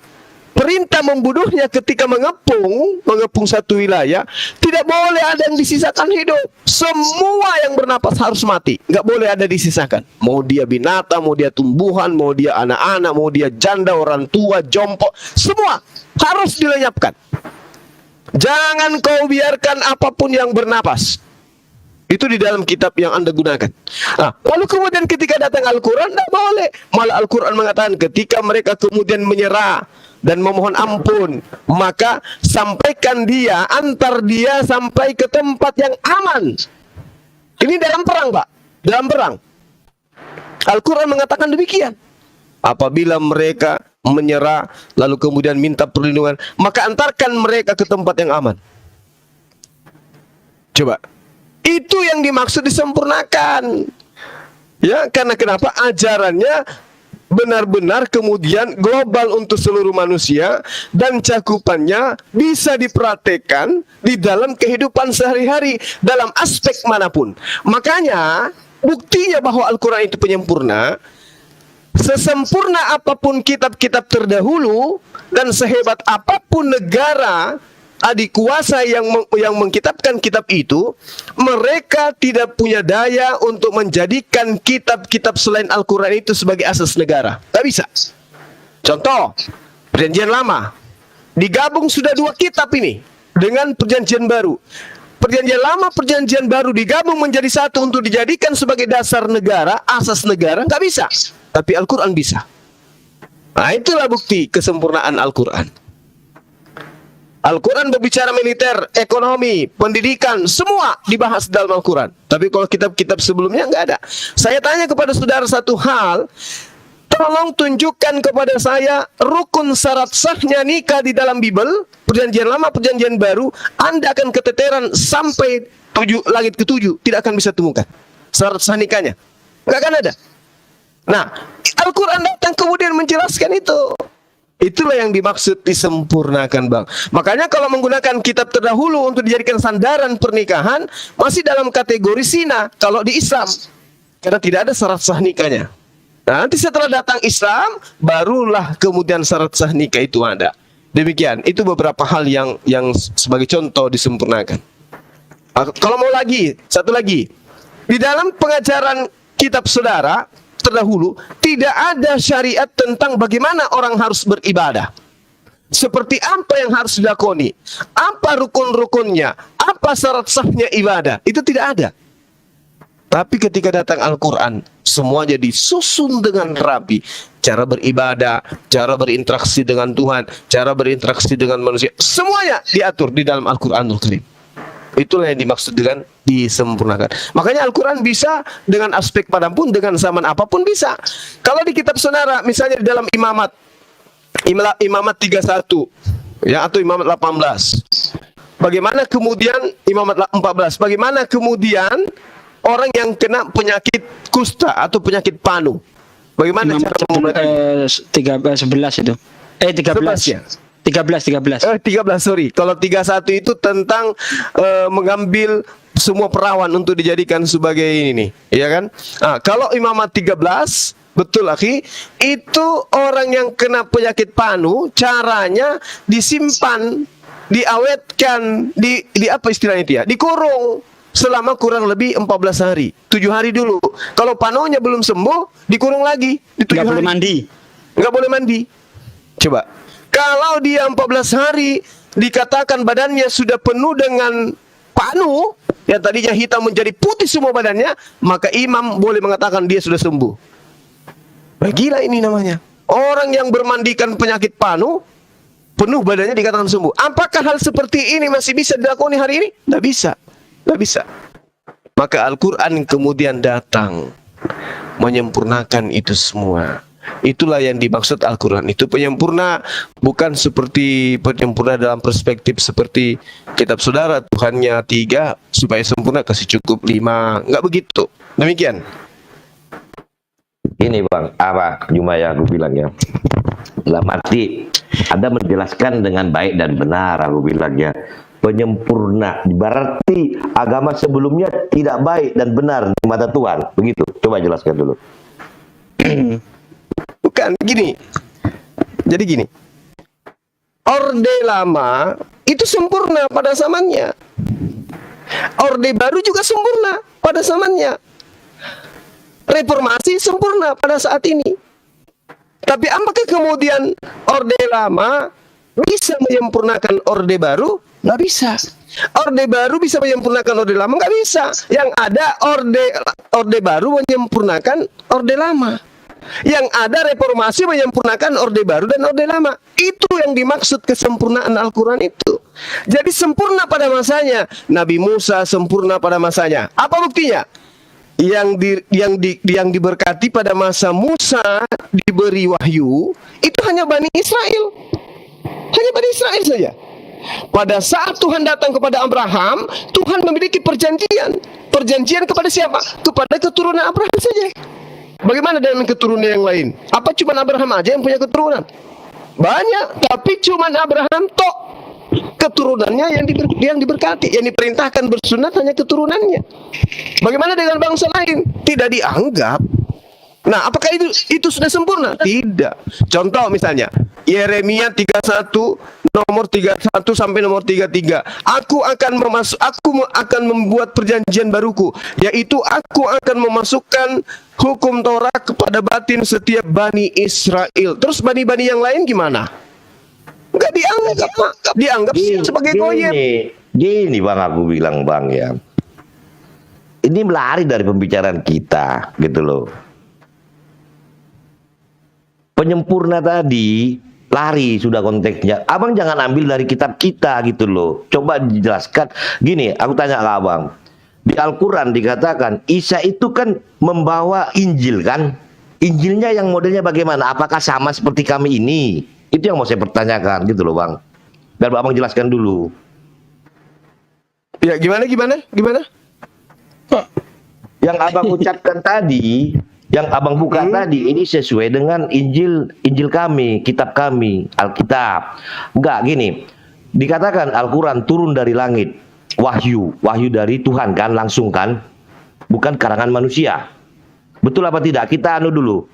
perintah membunuhnya ketika mengepung satu wilayah, tidak boleh ada yang disisakan hidup. Semua yang bernapas harus mati, nggak boleh ada disisakan. Mau dia binatang, mau dia tumbuhan, mau dia anak-anak, mau dia janda, orang tua, jompo, semua harus dilenyapkan. Jangan kau biarkan apapun yang bernapas. Itu di dalam kitab yang Anda gunakan. Nah, lalu kemudian ketika datang Al-Quran, tidak boleh. Malah Al-Quran mengatakan ketika mereka kemudian menyerah dan memohon ampun, maka sampaikan dia, antar dia sampai ke tempat yang aman. Ini dalam perang, Pak. Dalam perang. Al-Quran mengatakan demikian. Apabila mereka menyerah, lalu kemudian minta perlindungan, maka antarkan mereka ke tempat yang aman. Coba. Itu yang dimaksud disempurnakan. Ya, karena kenapa? Ajarannya benar-benar kemudian global untuk seluruh manusia dan cakupannya bisa dipraktekkan di dalam kehidupan sehari-hari dalam aspek manapun. Makanya buktinya bahwa Al-Quran itu penyempurna. Sesempurna apapun kitab-kitab terdahulu dan sehebat apapun negara adik kuasa yang mengkitabkan kitab itu, mereka tidak punya daya untuk menjadikan kitab-kitab selain Al-Quran itu sebagai asas negara. Tak bisa. Contoh, Perjanjian Lama digabung sudah 2 kitab ini dengan Perjanjian Baru. Perjanjian Lama, Perjanjian Baru digabung menjadi satu untuk dijadikan sebagai dasar negara, asas negara, nggak bisa. Tapi Al-Quran bisa. Nah, itulah bukti kesempurnaan Al-Quran. Al-Quran berbicara militer, ekonomi, pendidikan, semua dibahas dalam Al-Quran. Tapi kalau kitab-kitab sebelumnya nggak ada. Saya tanya kepada saudara satu hal, tolong tunjukkan kepada saya rukun syarat sahnya nikah di dalam Bible, Perjanjian Lama, Perjanjian Baru. Anda akan keteteran sampai langit ke-7, tidak akan bisa temukan syarat sah nikahnya. Nggak akan ada. Nah, Al-Quran datang kemudian menjelaskan itu. Itulah yang dimaksud disempurnakan, Bang. Makanya kalau menggunakan kitab terdahulu untuk dijadikan sandaran pernikahan, masih dalam kategori zina kalau di Islam. Karena tidak ada syarat sah nikahnya. Nah, nanti setelah datang Islam, barulah kemudian syarat sah nikah itu ada. Demikian, itu beberapa hal yang sebagai contoh disempurnakan. Kalau mau lagi, satu lagi. Di dalam pengajaran kitab saudara terdahulu tidak ada syariat tentang bagaimana orang harus beribadah. Seperti apa yang harus dilakoni, apa rukun-rukunnya, apa syarat sahnya ibadah, itu tidak ada. Tapi ketika datang Al-Quran, semuanya disusun dengan rapi. Cara beribadah, cara berinteraksi dengan Tuhan, cara berinteraksi dengan manusia, semuanya diatur di dalam Al-Quranul Karim. Itulah yang dimaksud dengan disempurnakan. Makanya Al-Quran bisa dengan aspek manapun, dengan zaman apapun bisa. Kalau di kitab saudara, misalnya di dalam imamat 31 ya, atau imamat 18. Bagaimana kemudian imamat 14? Bagaimana kemudian orang yang kena penyakit kusta atau penyakit panu? Bagaimana cara mengobati? 11 itu. 13 ya. 13 13 sorry. Kalau 31 itu tentang mengambil semua perawan untuk dijadikan sebagai ini nih, ya kan? Kalau imamat 13, betul akhi, itu orang yang kena penyakit panu, caranya disimpan, diawetkan, di apa istilahnya itu ya? Dikurung selama kurang lebih 14 hari. 7 hari dulu. Kalau panunya belum sembuh, dikurung lagi di 7 Nggak hari. boleh mandi. Nggak boleh mandi. Coba. Kalau dia 14 hari dikatakan badannya sudah penuh dengan panu, yang tadinya hitam menjadi putih semua badannya, maka imam boleh mengatakan dia sudah sembuh. Nah, gila ini namanya. Orang yang bermandikan penyakit panu, penuh badannya dikatakan sembuh. Apakah hal seperti ini masih bisa dilakoni hari ini? Tidak bisa. Tidak bisa. Maka Al-Quran kemudian datang menyempurnakan itu semua. Itulah yang dimaksud Al-Quran. Itu penyempurna, bukan seperti penyempurna dalam perspektif seperti kitab saudara, Tuhannya 3, supaya sempurna kasih cukup 5. Enggak begitu. Demikian. Ini Bang, apa Jumaya aku bilang ya. Dalam arti Anda menjelaskan dengan baik dan benar, aku bilang ya. Penyempurna berarti agama sebelumnya tidak baik dan benar di mata Tuhan. Begitu. Coba jelaskan dulu. Bukan, gini. Jadi gini. Orde lama itu sempurna pada zamannya. Orde baru juga sempurna pada zamannya. Reformasi sempurna pada saat ini. Tapi apakah kemudian Orde lama bisa menyempurnakan Orde baru? Nggak bisa. Orde baru bisa menyempurnakan Orde lama? Nggak bisa. Yang ada Orde baru menyempurnakan Orde lama. Yang ada reformasi menyempurnakan Orde baru dan Orde lama. Itu yang dimaksud kesempurnaan Al-Quran itu. Jadi sempurna pada masanya. Nabi Musa sempurna pada masanya. Apa buktinya? Yang diberkati pada masa Musa diberi wahyu itu hanya Bani Israel. Hanya Bani Israel saja. Pada saat Tuhan datang kepada Abraham, Tuhan memiliki perjanjian. Perjanjian kepada siapa? Kepada keturunan Abraham saja. Bagaimana dengan keturunan yang lain? Apa cuma Abraham aja yang punya keturunan? Banyak, tapi cuma Abraham tok keturunannya yang diberkati, yang diperintahkan bersunat hanya keturunannya. Bagaimana dengan bangsa lain? Tidak dianggap. Nah, apakah itu sudah sempurna? Tidak. Contoh misalnya Yeremia 31 nomor 31 sampai nomor 33. Aku akan membuat perjanjian baruku, yaitu aku akan memasukkan hukum Taurat kepada batin setiap Bani Israel. Terus bani-bani yang lain gimana? Enggak dianggap, Pak. Dianggap sebagai goyem. Gini Bang, aku bilang Bang ya. Ini melari dari pembicaraan kita, gitu loh. Penyempurna tadi lari sudah konteksnya. Abang jangan ambil dari kitab kita gitu loh. Coba dijelaskan. Gini, aku tanya ke abang. Di Al-Quran dikatakan Isa itu kan membawa Injil kan. Injilnya yang modelnya bagaimana? Apakah sama seperti kami ini? Itu yang mau saya pertanyakan gitu loh Bang. Dan abang jelaskan dulu. Ya gimana? Yang abang ucapkan tadi, yang abang buka tadi, ini sesuai dengan Injil kami, kitab kami, Alkitab. Enggak, gini. Dikatakan Al-Quran turun dari langit, wahyu dari Tuhan kan, langsung kan, bukan karangan manusia. Betul apa tidak? Kita anu dulu.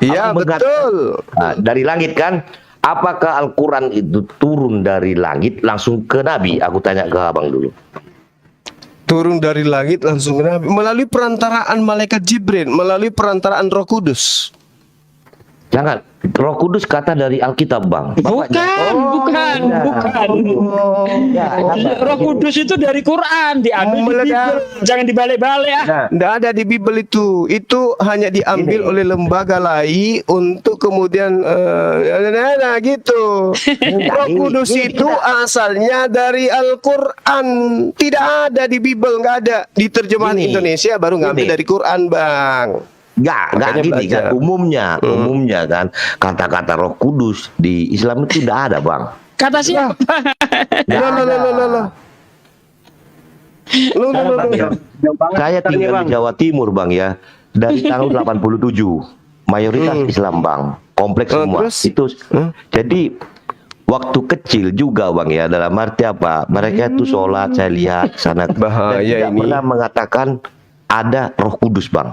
Iya, betul. Nah, dari langit kan. Apakah Al-Quran itu turun dari langit langsung ke Nabi? Aku tanya ke abang dulu. Turun dari langit langsung ke Nabi melalui perantaraan malaikat Jibril, melalui perantaraan Roh Kudus. Jangan, Roh Kudus kata dari Alkitab Bang. Bukan. Roh Kudus itu dari Quran, diambil di Bible. Jangan dibalik-balik ya. Tidak ada di Bible itu. Itu hanya diambil oleh lembaga lain untuk kemudian gitu. Roh Kudus itu asalnya dari Al-Quran. Tidak ada di Bible, nggak ada. Di terjemahan Indonesia baru ngambil dari Quran, Bang. Enggak gini kan, umumnya kan kata-kata Roh Kudus di Islam itu tidak ada Bang. Kata siapa? Saya tinggal di Jawa Timur Bang ya, dari tahun 87, mayoritas Islam Bang, kompleks semua. Terus? Itu jadi waktu kecil juga bang ya, dalam arti apa? Mereka itu sholat, saya lihat sana. Bahaya dan tidak ini. pernah mengatakan ada Roh Kudus bang.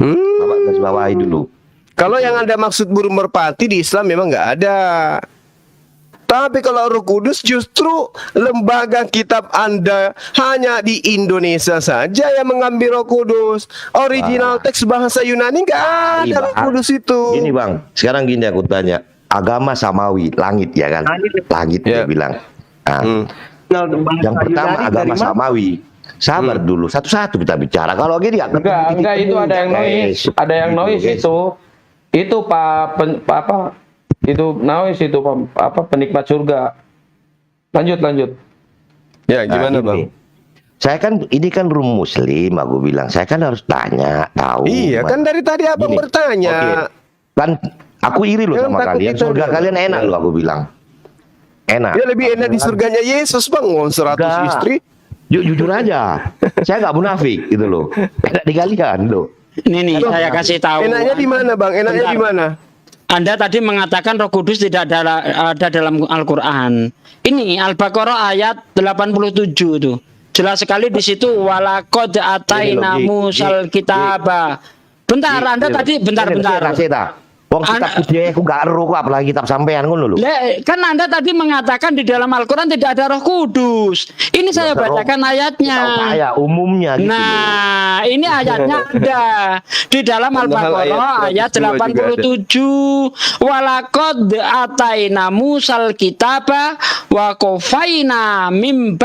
Bapak garis bawahi dulu. Kalau yang Anda maksud burung merpati di Islam memang nggak ada. Tapi kalau Roh Kudus justru lembaga kitab Anda hanya di Indonesia saja yang mengambil Roh Kudus. Original teks bahasa Yunani nggak ada Roh Kudus itu. Gini bang, sekarang gini aku tanya, agama samawi, langit ya kan? Langit Ya. dia bilang. Nah, yang pertama agama samawi. Sabar dulu, satu-satu kita bicara. Kalau gini Enggak, itu ada yang noise, ada yang noise itu. Itu itu noise itu penikmat surga. Lanjut. Ya gimana Nah, bang? gini. Saya kan ini kan room muslim, aku bilang. Saya kan harus tanya, tahu. Iya kan dari tadi abang Gini, bertanya. oke. Kan aku iri loh Jangan sama takut kalian. kita Surga udah. kalian enak loh, aku bilang. Enak. Ya lebih enak di surganya Yesus bang, 100 Enggak. istri. Jujur aja, saya nggak munafik gitu loh. Enak di kalian loh. Ini nih saya kasih tahu. Enaknya di mana bang? Enaknya Bentar. di mana? Anda tadi mengatakan Roh Kudus tidak ada dalam Al-Qur'an. Ini Al-Baqarah ayat 87 itu. Jelas sekali di situ walaqad ataina Ini loh, musal kitaba. Bentar, Anda tadi bentar. Wong kitab dia aku gak ero kok, apalagi kitab sampean ngono lho. Kan Anda tadi mengatakan di dalam Al-Qur'an tidak ada Roh Kudus. Ini saya bacakan ayatnya. Tahu saya umumnya gitu loh. Nah, ini ayatnya ada di dalam Al-Baqarah ayat 87. Walaqad ataina musal kitaba wa qafaina mim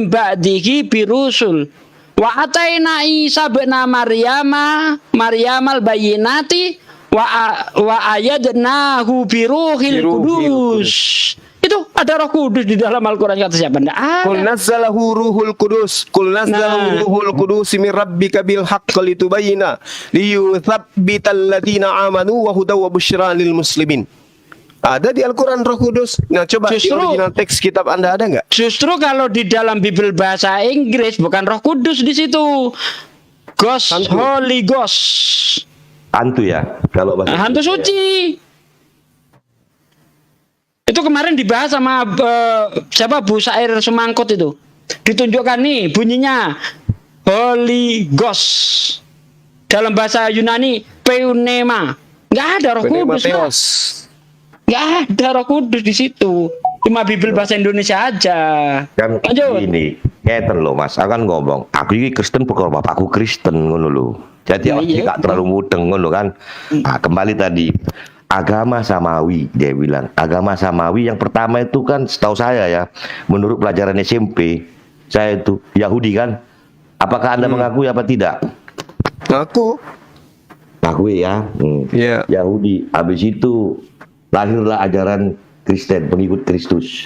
ba'dihi birusul. Wa ataina Isa bin Maryamal bayyinati wa ayadnahu biruhil kudus. Itu ada Roh Kudus di dalam Al-Qur'an, kata siapa? Nggak ada. Qul nazzalahu ruhul qudus. Qul nazzalahu ruhul qudus min rabbika bil haqqi litubayyana liyuthabbital ladzina amanu wa hudaw wa busyra lil muslimin. Ada di Al-Qur'an Roh Kudus. Nah, coba di Justru- original teks kitab Anda ada nggak? Justru kalau di dalam Bible bahasa Inggris bukan Roh Kudus di situ. Ghost, Holy Ghost. Hantu ya, kalau bahasa Hantu suci. Itu kemarin dibahas sama siapa Bu Sair Sumangkut itu. Ditunjukkan nih bunyinya Holy Ghost. Dalam bahasa Yunani Pneuma. Nggak ada Roh Kudus. Pak. Mateos. Nggak ada Roh Kudus di situ. Cuma Bible bahasa Indonesia aja. kan Lanjut. gini, ngeten loh Mas, akan ngomong, aku ini Kristen perkara bapakku Kristen ngono lho. Jadi Ya, iya. gak terlalu mudeng ngono kan. Nah, kembali tadi agama samawi, dia bilang agama samawi yang pertama itu kan setahu saya ya, menurut pelajaran SMP saya itu Yahudi kan. Apakah Anda mengakui apa tidak? Aku. Akui ya. Iya. Yahudi. Habis itu lahirlah ajaran Kristen, pengikut Kristus.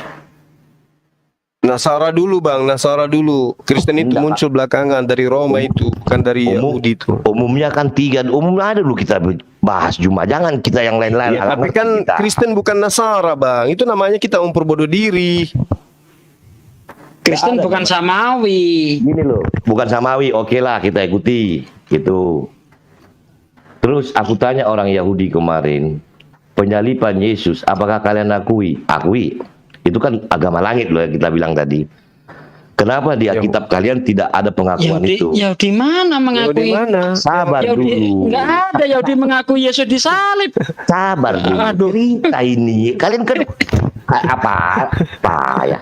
Nasara dulu bang, Nasara dulu. Kristen itu Enggak. muncul belakangan dari Roma itu, bukan dari Yahudi itu. Umumnya kan tiga, umumnya ada dulu kita bahas Jumat. Jangan kita yang lain-lain. Ya, tapi kan kita. Kristen bukan Nasara bang. Itu namanya kita memperbodoh diri. Kristen bukan Samawi. Gini loh, bukan Samawi, oke lah kita ikuti gitu. Terus aku tanya orang Yahudi kemarin, penyaliban Yesus, apakah kalian akui? Akui. Itu kan agama langit loh yang kita bilang tadi. Kenapa di Alkitab kalian tidak ada pengakuan itu? Yahudi mana mengakui? Yahudi mana? Sabar dulu. Enggak ada Yahudi mengakui Yesus disalib. Sabar dulu. Aduh. Cerita ini. Kalian kan apa ya?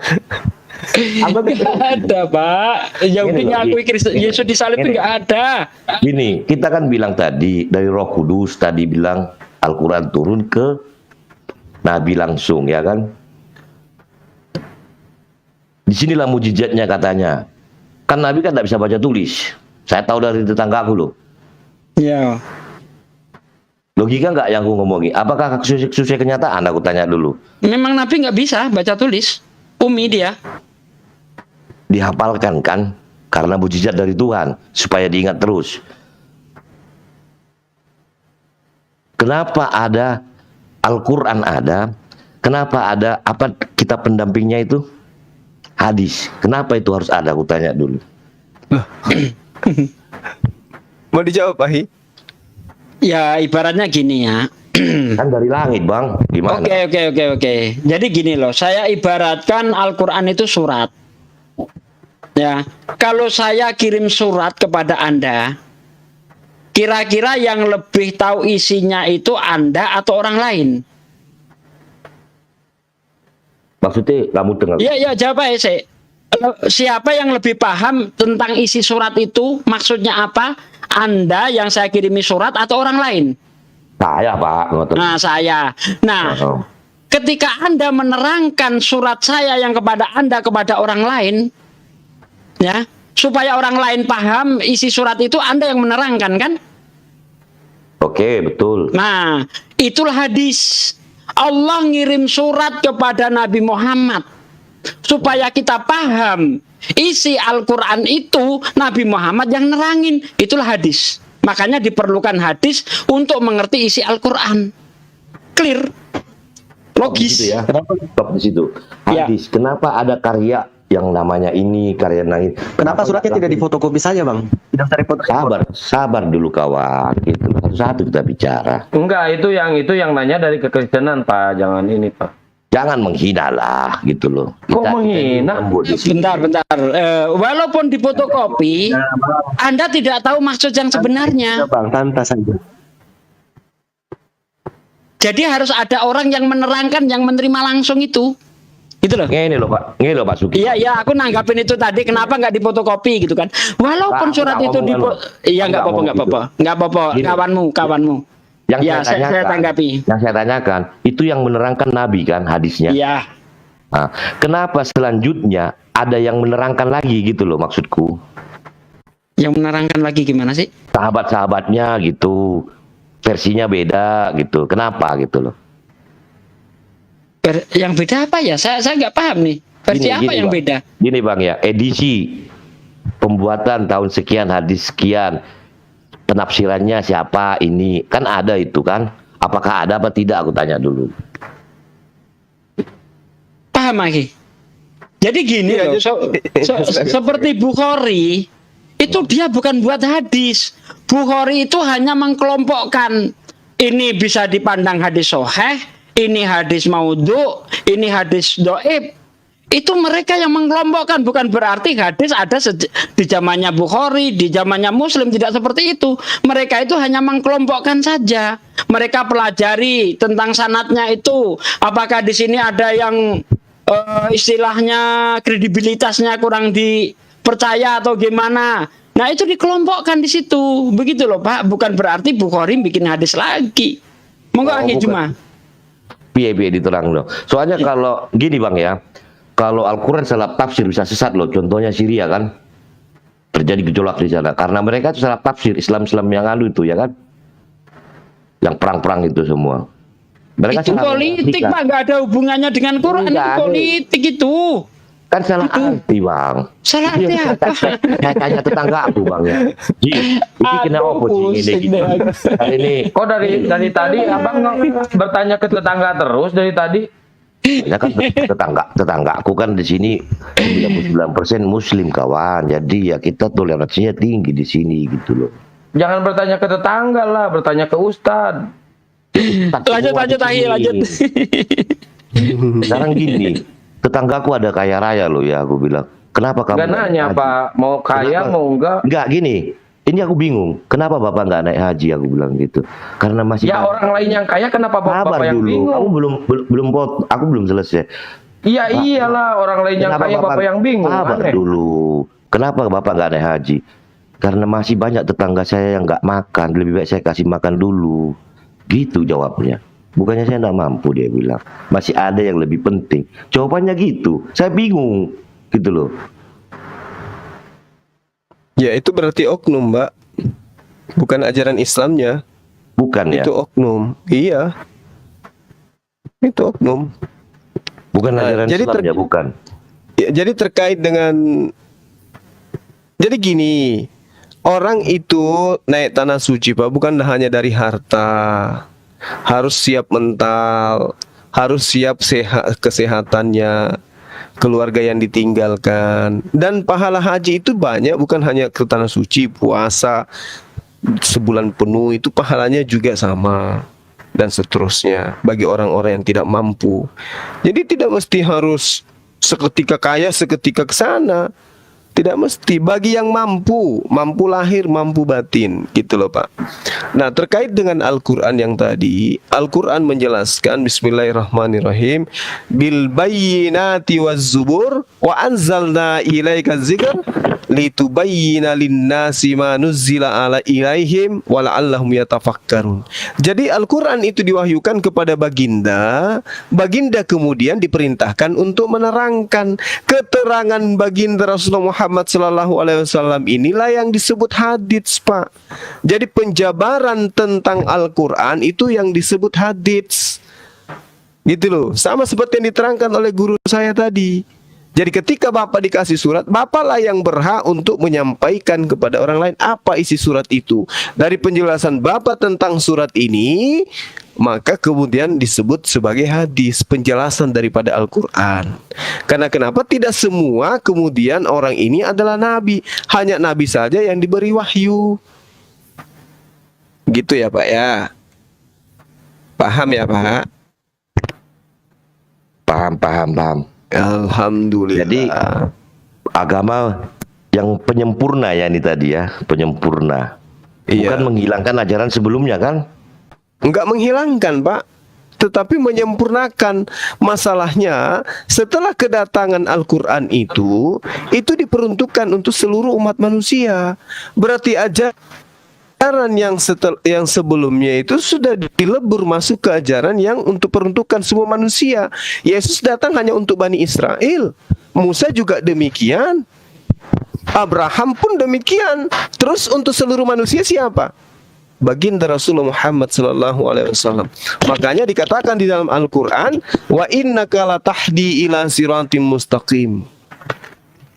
Enggak ada, Pak. Yahudi Gini loh, mengakui Kristus gini. Yesus disalib itu Gini. enggak ada. Gini, kita kan bilang tadi dari Roh Kudus tadi bilang Al-Quran turun ke Nabi langsung ya kan. Disinilah mujizatnya katanya. Kan Nabi kan tidak bisa baca tulis. Saya tahu dari tetangga aku loh. Iya. Logika nggak yang aku ngomongin? Apakah sesuai kenyataan? Aku tanya dulu. Memang Nabi nggak bisa baca tulis. Umi dia. Dihafalkan kan? Karena mujizat dari Tuhan supaya diingat terus. Kenapa ada Al-Quran ada? Kenapa ada apa kitab pendampingnya itu? Hadis. Kenapa itu harus ada? Aku tanya dulu. Mau dijawab, Ahi? Ya ibaratnya gini ya. Kan dari langit, Bang. Gimana? Oke. Jadi gini loh, saya ibaratkan Al-Quran itu surat. Ya, kalau saya kirim surat kepada Anda, kira-kira yang lebih tahu isinya itu Anda atau orang lain? Maksudnya kamu dengar? Iya, jawab aja sih. Siapa yang lebih paham tentang isi surat itu? Maksudnya apa? Anda yang saya kirimi surat atau orang lain? Saya, Pak. Ngoten. Nah, saya. Nah, Oh. ketika Anda menerangkan surat saya yang kepada Anda kepada orang lain, ya, supaya orang lain paham isi surat itu, Anda yang menerangkan kan? Oke, betul. Nah, itulah hadis. Allah ngirim surat kepada Nabi Muhammad supaya kita paham isi Al-Quran itu, Nabi Muhammad yang nerangin. Itulah hadis. Makanya diperlukan hadis untuk mengerti isi Al-Quran. Clear? Logis. Gitu ya. Stop di situ. Ya. Hadis. Kenapa ada karya yang namanya ini, karya lain? Kenapa suratnya tidak difotokopi saja, Bang? Tidak usah repot. Sabar dulu kawan. Gitu. Satu-satu kita bicara. Enggak, itu yang nanya dari kekristenan, Pak. Jangan ini, Pak. Jangan menghina lah, gitu loh. Kok menghina? Bentar. Walaupun difotokopi, Anda tidak tahu maksud yang sebenarnya. Bang, santai saja. Jadi harus ada orang yang menerangkan, yang menerima langsung itu. Gitu loh. Ini loh Pak Suki. Iya, aku nanggapin itu tadi. Kenapa nggak difotokopi gitu kan? Walaupun Nggak, surat nggak itu ngomong iya nggak apa-apa. Gini. Kawanmu. Yang Ya, saya tanggapi. Yang saya tanyakan, itu yang menerangkan Nabi kan hadisnya. Iya. Nah, kenapa selanjutnya ada yang menerangkan lagi gitu loh maksudku? Yang menerangkan lagi gimana sih? Sahabat-sahabatnya gitu, versinya beda gitu. Kenapa gitu loh? Yang beda apa ya? Saya nggak paham nih. Versi apa yang Bang. beda? Gini Bang ya, edisi pembuatan tahun sekian, hadis sekian, penafsirannya siapa ini, kan ada itu kan? Apakah ada apa tidak? Aku tanya dulu. Paham lagi. Jadi gini loh, seperti Bukhari, itu dia bukan buat hadis. Bukhari itu hanya mengkelompokkan, ini bisa dipandang hadis sahih, ini hadis maudhu, ini hadis doib. Itu mereka yang mengelompokkan, bukan berarti hadis ada di zamannya Bukhari, di zamannya Muslim, tidak seperti itu. Mereka itu hanya mengkelompokkan saja. Mereka pelajari tentang sanadnya itu. Apakah di sini ada yang istilahnya kredibilitasnya kurang dipercaya atau gimana? Nah, itu dikelompokkan di situ. Begitu loh, Pak. Bukan berarti Bukhari bikin hadis lagi. Monggo lagi cuma. Biar diterang loh. Soalnya kalau gini Bang ya, kalau Al-Quran salah tafsir bisa sesat loh. Contohnya Syria kan, terjadi gejolak di sana karena mereka itu salah tafsir. Islam yang lalu itu ya kan, yang perang-perang itu semua. Mereka Itu politik Pak, nggak ada hubungannya dengan Quran. Itu politik itu. Kan salah arti Bang. Salah arti apa? Saya tanya tetangga aku Bang ya. Ji, ini kenapa sih ini gitu? Ini Kok dari tadi Abang bertanya ke tetangga terus dari tadi? ya kan tetanggaku kan di sini 99% Muslim kawan. Jadi ya kita toleransinya tinggi di sini gitu loh. Jangan bertanya ke tetangga lah, bertanya ke Ustadz. Lanjut. Sekarang gini, tetanggaku ada kaya raya loh ya, aku bilang. Kenapa kamu Gak nanya haji? Pak, mau kaya Kenapa? mau enggak? Enggak gini. Ini aku bingung. Kenapa Bapak nggak naik haji? Aku bilang gitu. Karena masih Ya orang lain yang kaya kenapa sabar Bapak yang dulu. bingung? Aku belum selesai. Iya iyalah orang lain yang Kenapa kaya Bapak yang bingung. Sabar Aneh. dulu. Kenapa Bapak nggak naik haji? Karena masih banyak tetangga saya yang nggak makan. Lebih baik saya kasih makan dulu. Gitu jawabnya. Bukannya saya nggak mampu, dia bilang. Masih ada yang lebih penting. Jawabannya gitu. Saya bingung. Gitu loh. Ya itu berarti oknum, Mbak. Bukan ajaran Islamnya. Bukan ya? Itu oknum. Iya. Itu oknum. Bukan Nah, ajaran jadi Islam ya, bukan. Ya, jadi terkait dengan, jadi gini, orang itu naik tanah suci Pak, bukan hanya dari harta, harus siap mental, harus siap sehat kesehatannya, keluarga yang ditinggalkan, dan pahala haji itu banyak, bukan hanya ke tanah suci, puasa sebulan penuh itu pahalanya juga sama. dan seterusnya bagi orang-orang yang tidak mampu. Jadi tidak mesti harus seketika kaya, seketika ke sana. Tidak mesti, bagi yang mampu, mampu lahir, mampu batin, gitu loh Pak. Nah, terkait dengan Al-Quran yang tadi, Al-Quran menjelaskan, Bismillahirrahmanirrahim, bil bayyinati waz zubur wa anzalna ilaika dzikr litubayyina linnasi ma nuzzila ala ilaihim wa la'allahum yatafakkarun. Jadi Al-Quran itu diwahyukan kepada baginda, baginda kemudian diperintahkan untuk menerangkan. Keterangan baginda Rasulullah Muhammad sallallahu alaihi wasallam inilah yang disebut hadits, Pak. Jadi penjabaran tentang Al-Quran itu yang disebut hadits. Gitu loh. Sama seperti yang diterangkan oleh guru saya tadi. Jadi ketika Bapak dikasih surat, Bapaklah yang berhak untuk menyampaikan kepada orang lain apa isi surat itu. Dari penjelasan Bapak tentang surat ini, maka kemudian disebut sebagai hadis, penjelasan daripada Al-Quran. Karena kenapa tidak semua kemudian orang ini adalah nabi, hanya nabi saja yang diberi wahyu. Gitu ya Pak ya. Paham ya Pak? Paham. Alhamdulillah. Jadi agama yang penyempurna ya ini tadi ya, penyempurna. Iya. Bukan menghilangkan ajaran sebelumnya kan? Enggak menghilangkan Pak, tetapi menyempurnakan. Masalahnya setelah kedatangan Al-Quran itu diperuntukkan untuk seluruh umat manusia. Berarti ajaran yang sebelumnya itu sudah dilebur masuk ke ajaran yang untuk peruntukan semua manusia. Yesus datang hanya untuk Bani Israel, Musa juga demikian, Abraham pun demikian. Terus untuk seluruh manusia siapa? Baginda Rasulullah Muhammad sallallahu alaihi wasallam. Makanya dikatakan di dalam Al-Qur'an, wa innaka latahdi ila siratim mustaqim.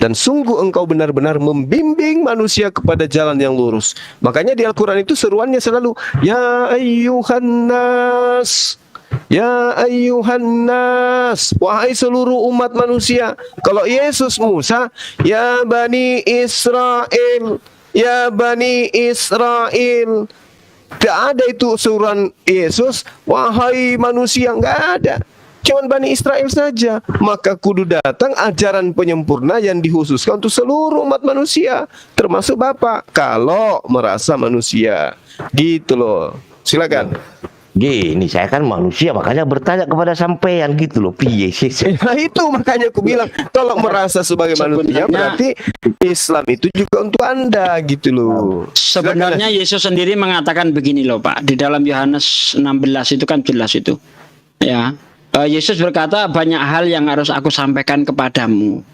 Dan sungguh engkau benar-benar membimbing manusia kepada jalan yang lurus. Makanya di Al-Quran itu seruannya selalu, Ya ayyuhan nas, Ya ayyuhan nas, wahai seluruh umat manusia. Kalau Yesus Musa, Ya Bani Israel, Ya Bani Israel. Tidak ada itu seruan Yesus, wahai manusia, enggak ada. Cuman Bani Israel saja. Maka kudu datang ajaran penyempurna yang dikhususkan untuk seluruh umat manusia, termasuk Bapak kalau merasa manusia. Gitu loh. Silakan. Gini, saya kan manusia makanya bertanya kepada sampean gitu loh. Piye sih? Nah itu makanya aku bilang, kalau merasa sebagai manusia berarti Islam itu juga untuk Anda gitu loh. Sebenarnya Yesus sendiri mengatakan begini loh Pak, di dalam Yohanes 16 itu kan jelas itu. Ya. Yesus berkata, banyak hal yang harus aku sampaikan kepadamu,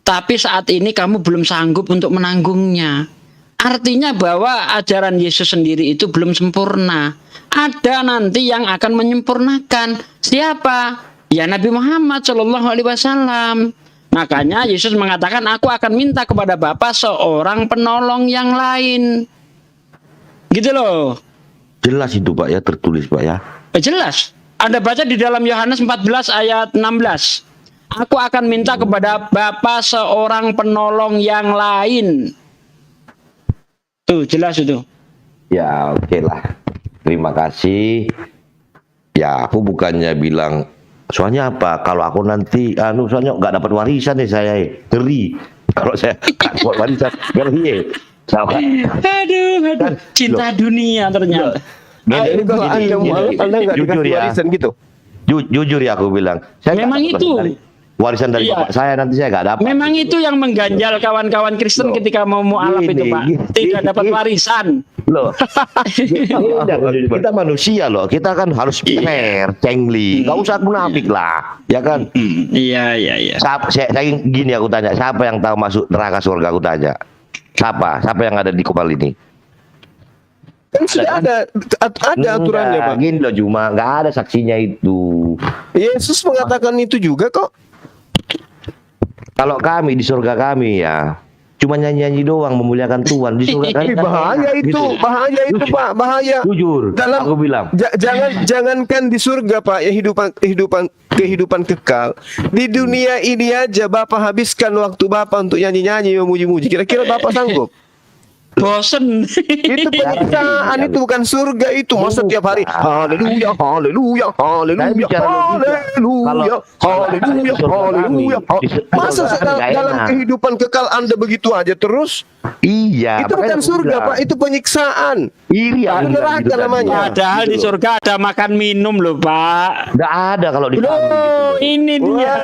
tapi saat ini kamu belum sanggup untuk menanggungnya. Artinya bahwa ajaran Yesus sendiri itu belum sempurna. Ada nanti yang akan menyempurnakan. Siapa? Ya Nabi Muhammad Shallallahu Alaihi Wasallam. Makanya Yesus mengatakan, aku akan minta kepada Bapa seorang penolong yang lain. Gitu loh. Jelas itu Pak ya, tertulis Pak ya. Jelas. Anda baca di dalam Yohanes 14 ayat 16. Aku akan minta kepada Bapa seorang penolong yang lain. Tuh, jelas itu. Ya oke lah. Terima kasih. Ya aku bukannya bilang, soalnya apa? Kalau aku nanti, soalnya nggak dapat warisan nih saya, ngeri. Kalau saya nggak dapat warisan, ngeri. Aduh. Cinta dunia ternyata. Jadi kalau Anda nggak jujur dikasih ya. warisan gitu. Jujur ya aku bilang. Saya Memang nggak dapat itu. warisan dari Iya. bapak saya, nanti saya nggak dapat. Memang itu yang mengganjal kawan-kawan Kristen ketika mau mualaf itu Pak. Tidak dapat warisan. Loh. Kita manusia loh, kita kan harus fair, cengli. Nggak usah munafik lah, ya kan? Iya. Saya gini aku tanya, siapa yang tahu masuk neraka surga? Aku tanya. Siapa yang ada di kepala ini? Kan sudah ada aturannya Pak. Gini loh, cuma nggak ada saksinya itu. Yesus mengatakan itu juga kok. Kalau kami di surga kami ya, cuma nyanyi-nyanyi doang memuliakan Tuhan di surga kami. Bahaya itu, Gitu. bahaya itu Pak, bahaya. Jujur, Dalam aku bilang. jangankan di surga Pak, ya kehidupan kekal. Di dunia ini aja Bapak habiskan waktu Bapak untuk nyanyi-nyanyi, memuji-muji. Kira-kira Bapak sanggup? Bosen. Itu penyiksaan, itu bukan surga itu. Masa tiap hari haleluya, haleluya, haleluya, bicara logika. haleluya, haleluya, haleluya. Masa dalam kehidupan kekal Anda begitu aja terus? Iya. Itu bukan makanya surga, udah. Pak. Itu penyiksaan. Iri Itu neraka namanya. Padahal di surga ada makan minum loh, Pak. Nggak ada kalau di kami gitu loh. Ini dia.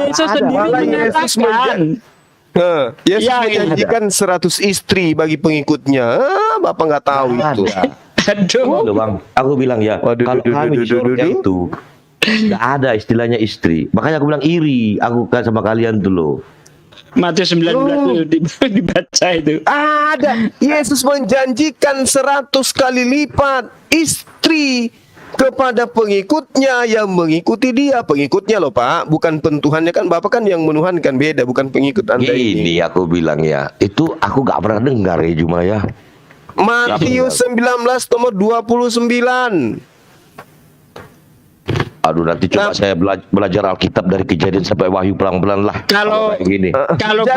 Yesus Ada. sendiri Malah Yesus menyatakan. Yesus Ya, menjanjikan 100 istri bagi pengikutnya. Bapak nggak tahu itu. Aduh. Loh, Bang, aku bilang ya, Waduh, kalau duh, kami duh, di duh, surga duh. itu nggak ada istilahnya istri. Makanya aku bilang iri, aku kan sama kalian tuh loh. Matius 19 itu dibaca itu. Ada. Yesus menjanjikan 100 kali lipat istri kepada pengikutnya yang mengikuti dia. Pengikutnya loh, Pak, bukan pentuhannya. Kan Bapak kan yang menuhankan, beda, bukan pengikut Anda ini. Ini aku bilang ya, itu aku nggak pernah dengar ya cuma ya. Matius 19 nomor 29. Aduh, nanti coba saya belajar Alkitab dari Kejadian sampai Wahyu pelan-pelan lah. Kalau kayak gini. kalau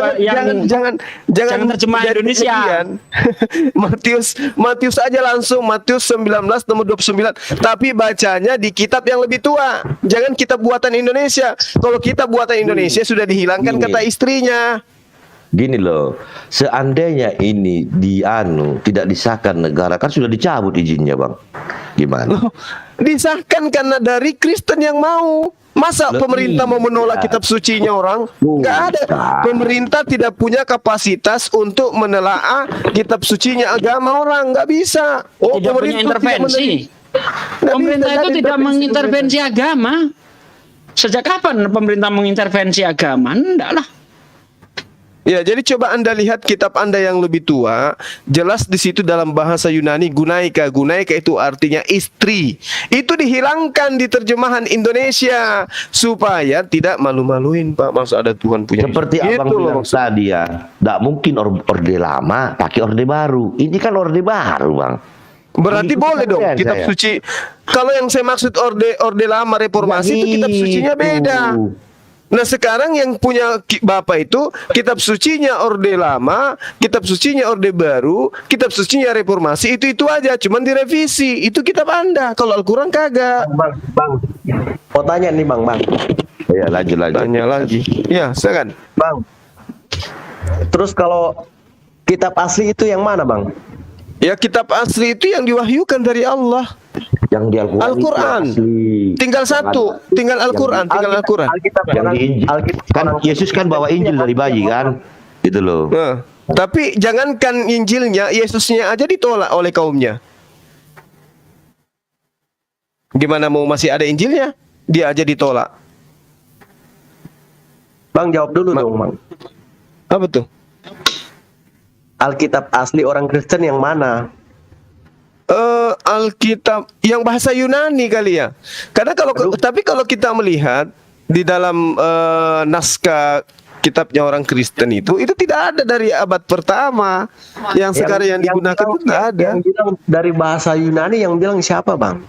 jangan terjemah jadi Indonesia. kejadian. Matius aja langsung Matius 19 nomor 29. Tapi bacanya di kitab yang lebih tua. Jangan kitab buatan Indonesia. Kalau kitab buatan Indonesia sudah dihilangkan Gini. kata istrinya. Gini loh, seandainya ini tidak disahkan negara, kan sudah dicabut izinnya, Bang. Gimana? Disahkan karena dari Kristen yang mau. Masa Loh, pemerintah mau menolak iya. kitab sucinya orang? Bukan. Nggak ada. Pemerintah tidak punya kapasitas untuk menelaah kitab sucinya agama orang. Nggak bisa. Oh, Tidak punya pemerintah intervensi. Nggak Pemerintah bisa, itu nggak tidak intervensi mengintervensi agama. Sejak kapan pemerintah mengintervensi agama? Enggak lah. Ya, jadi coba Anda lihat kitab Anda yang lebih tua, jelas di situ dalam bahasa Yunani gunaika. Gunaika itu artinya istri. Itu dihilangkan di terjemahan Indonesia supaya tidak malu-maluin, Pak. Maksud ada Tuhan punya Seperti istri. abang Gitu loh bilang maksud. tadi ya, tidak mungkin orde lama pakai orde baru. Ini kan orde baru, Bang. Berarti Mengikuti boleh dong kalian kitab saya. suci. Kalau yang saya maksud orde lama reformasi itu kitab sucinya beda. Nah, sekarang yang punya Bapak itu kitab sucinya orde lama, kitab sucinya orde baru, kitab sucinya reformasi, itu aja, cuman direvisi. Itu kitab Anda. Kalau Al-Qur'an kagak. Bang. Mau tanya nih, Bang. Ya, lanjut. Tanya lagi. Ya, silakan. Bang. Terus kalau kitab asli itu yang mana, Bang? Ya, kitab asli itu yang diwahyukan dari Allah. Yang di Al-Quran, Al-Quran. itu asli. Tinggal satu, tinggal Al-Qur'an, tinggal Al-Qur'an. Alkitab Yang orang- di Injil. Alkitab Kan orang- Yesus kan bawa Injil dari bayi kan, gitu loh. Nah, tapi jangankan Injilnya, Yesusnya aja ditolak oleh kaumnya. Gimana mau masih ada Injilnya? Dia aja ditolak. Bang, jawab dulu dong, Bang. Apa tuh? Alkitab asli orang Kristen yang mana? Alkitab yang bahasa Yunani kali ya. Karena tapi kalau kita melihat di dalam naskah kitabnya orang Kristen itu tidak ada dari abad pertama. Yang sekarang yang digunakan itu tidak ada. Yang bilang dari bahasa Yunani, yang bilang siapa, Bang?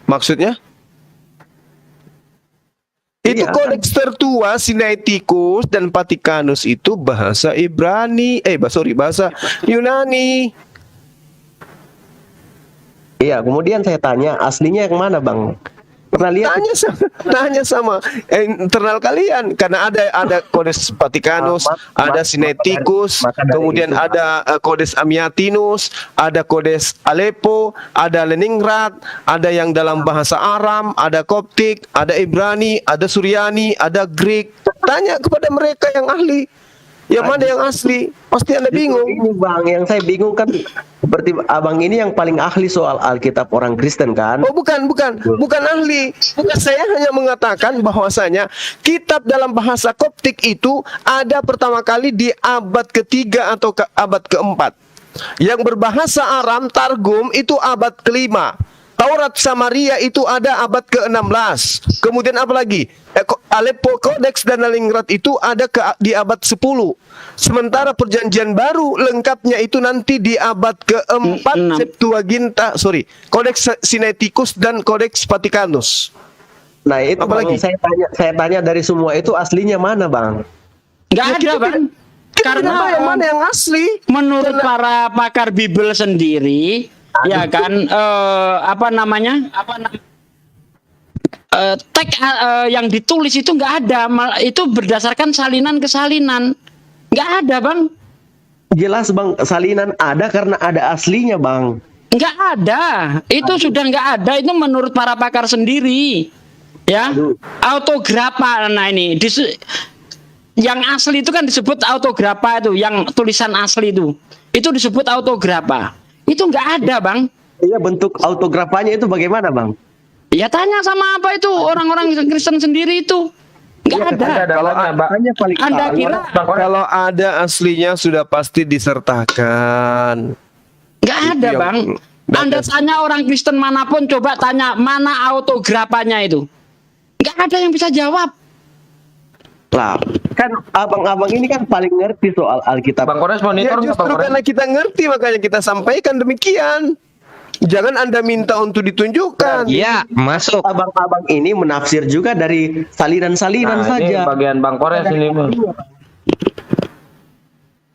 Maksudnya? Itu Iya, kodeks tertua Sinaiticus dan Vaticanus itu bahasa Ibrani, bahasa Yunani. Iya, kemudian saya tanya, aslinya yang mana, Bang? Pernah lihat? Tanya sama internal kalian, karena ada kodeks Vaticanus, ada Sinaiticus, maka dari kemudian itu, ada kodeks Amiatinus, ada kodeks Aleppo, ada Leningrad, ada yang dalam bahasa Aram, ada Koptik, ada Ibrani, ada Suryani, ada Greek. Tanya kepada mereka yang ahli, yang mana yang asli. Pasti Anda bingung. Ini, Bang, yang saya bingung kan seperti Abang ini yang paling ahli soal Alkitab orang Kristen kan? Oh, bukan ahli. Bukan, saya hanya mengatakan bahwasanya kitab dalam bahasa Koptik itu ada pertama kali di abad ketiga atau abad keempat. Yang berbahasa Aram, Targum, itu abad kelima. Taurat Samaria itu ada abad ke-16. Kemudian apa lagi? Aleppo Codex dan Leningrad itu ada di abad 10. Sementara perjanjian baru lengkapnya itu nanti di abad ke-4 Septuaginta, Codex Sinaiticus dan Codex Vaticanus. Nah, itu Apa Bang, lagi? saya tanya dari semua itu aslinya mana, Bang? Enggak ada, Bang. Karena yang mana yang asli? menurut para pakar Bible sendiri, ya kan, teks yang ditulis itu nggak ada, itu berdasarkan salinan ke salinan, nggak ada bang, Jelas bang, salinan ada karena ada aslinya bang. nggak ada, itu sudah nggak ada, itu menurut para pakar sendiri, ya, autografa, nah ini yang asli itu kan disebut autografa itu, yang tulisan asli itu disebut autografa. Itu nggak ada, Bang. Iya, bentuk autografanya itu bagaimana, Bang? Ya tanya sama apa itu orang-orang Kristen sendiri itu. Nggak ada. Kalau Anda kira Kalau ada aslinya sudah pasti disertakan. nggak ada, Yang- Bang. Anda tanya orang Kristen manapun, coba tanya mana autografanya itu. Nggak ada yang bisa jawab. Lah, kan abang-abang ini kan paling ngerti soal Alkitab. Bang Kores Ya monitor nggak, Bang justru Kores? karena kita ngerti makanya kita sampaikan demikian. Jangan Anda minta untuk ditunjukkan. Iya, masuk. Abang-abang ini menafsir juga dari salinan-salinan Nah, ini saja. bagian Bang Kores ini, Bang.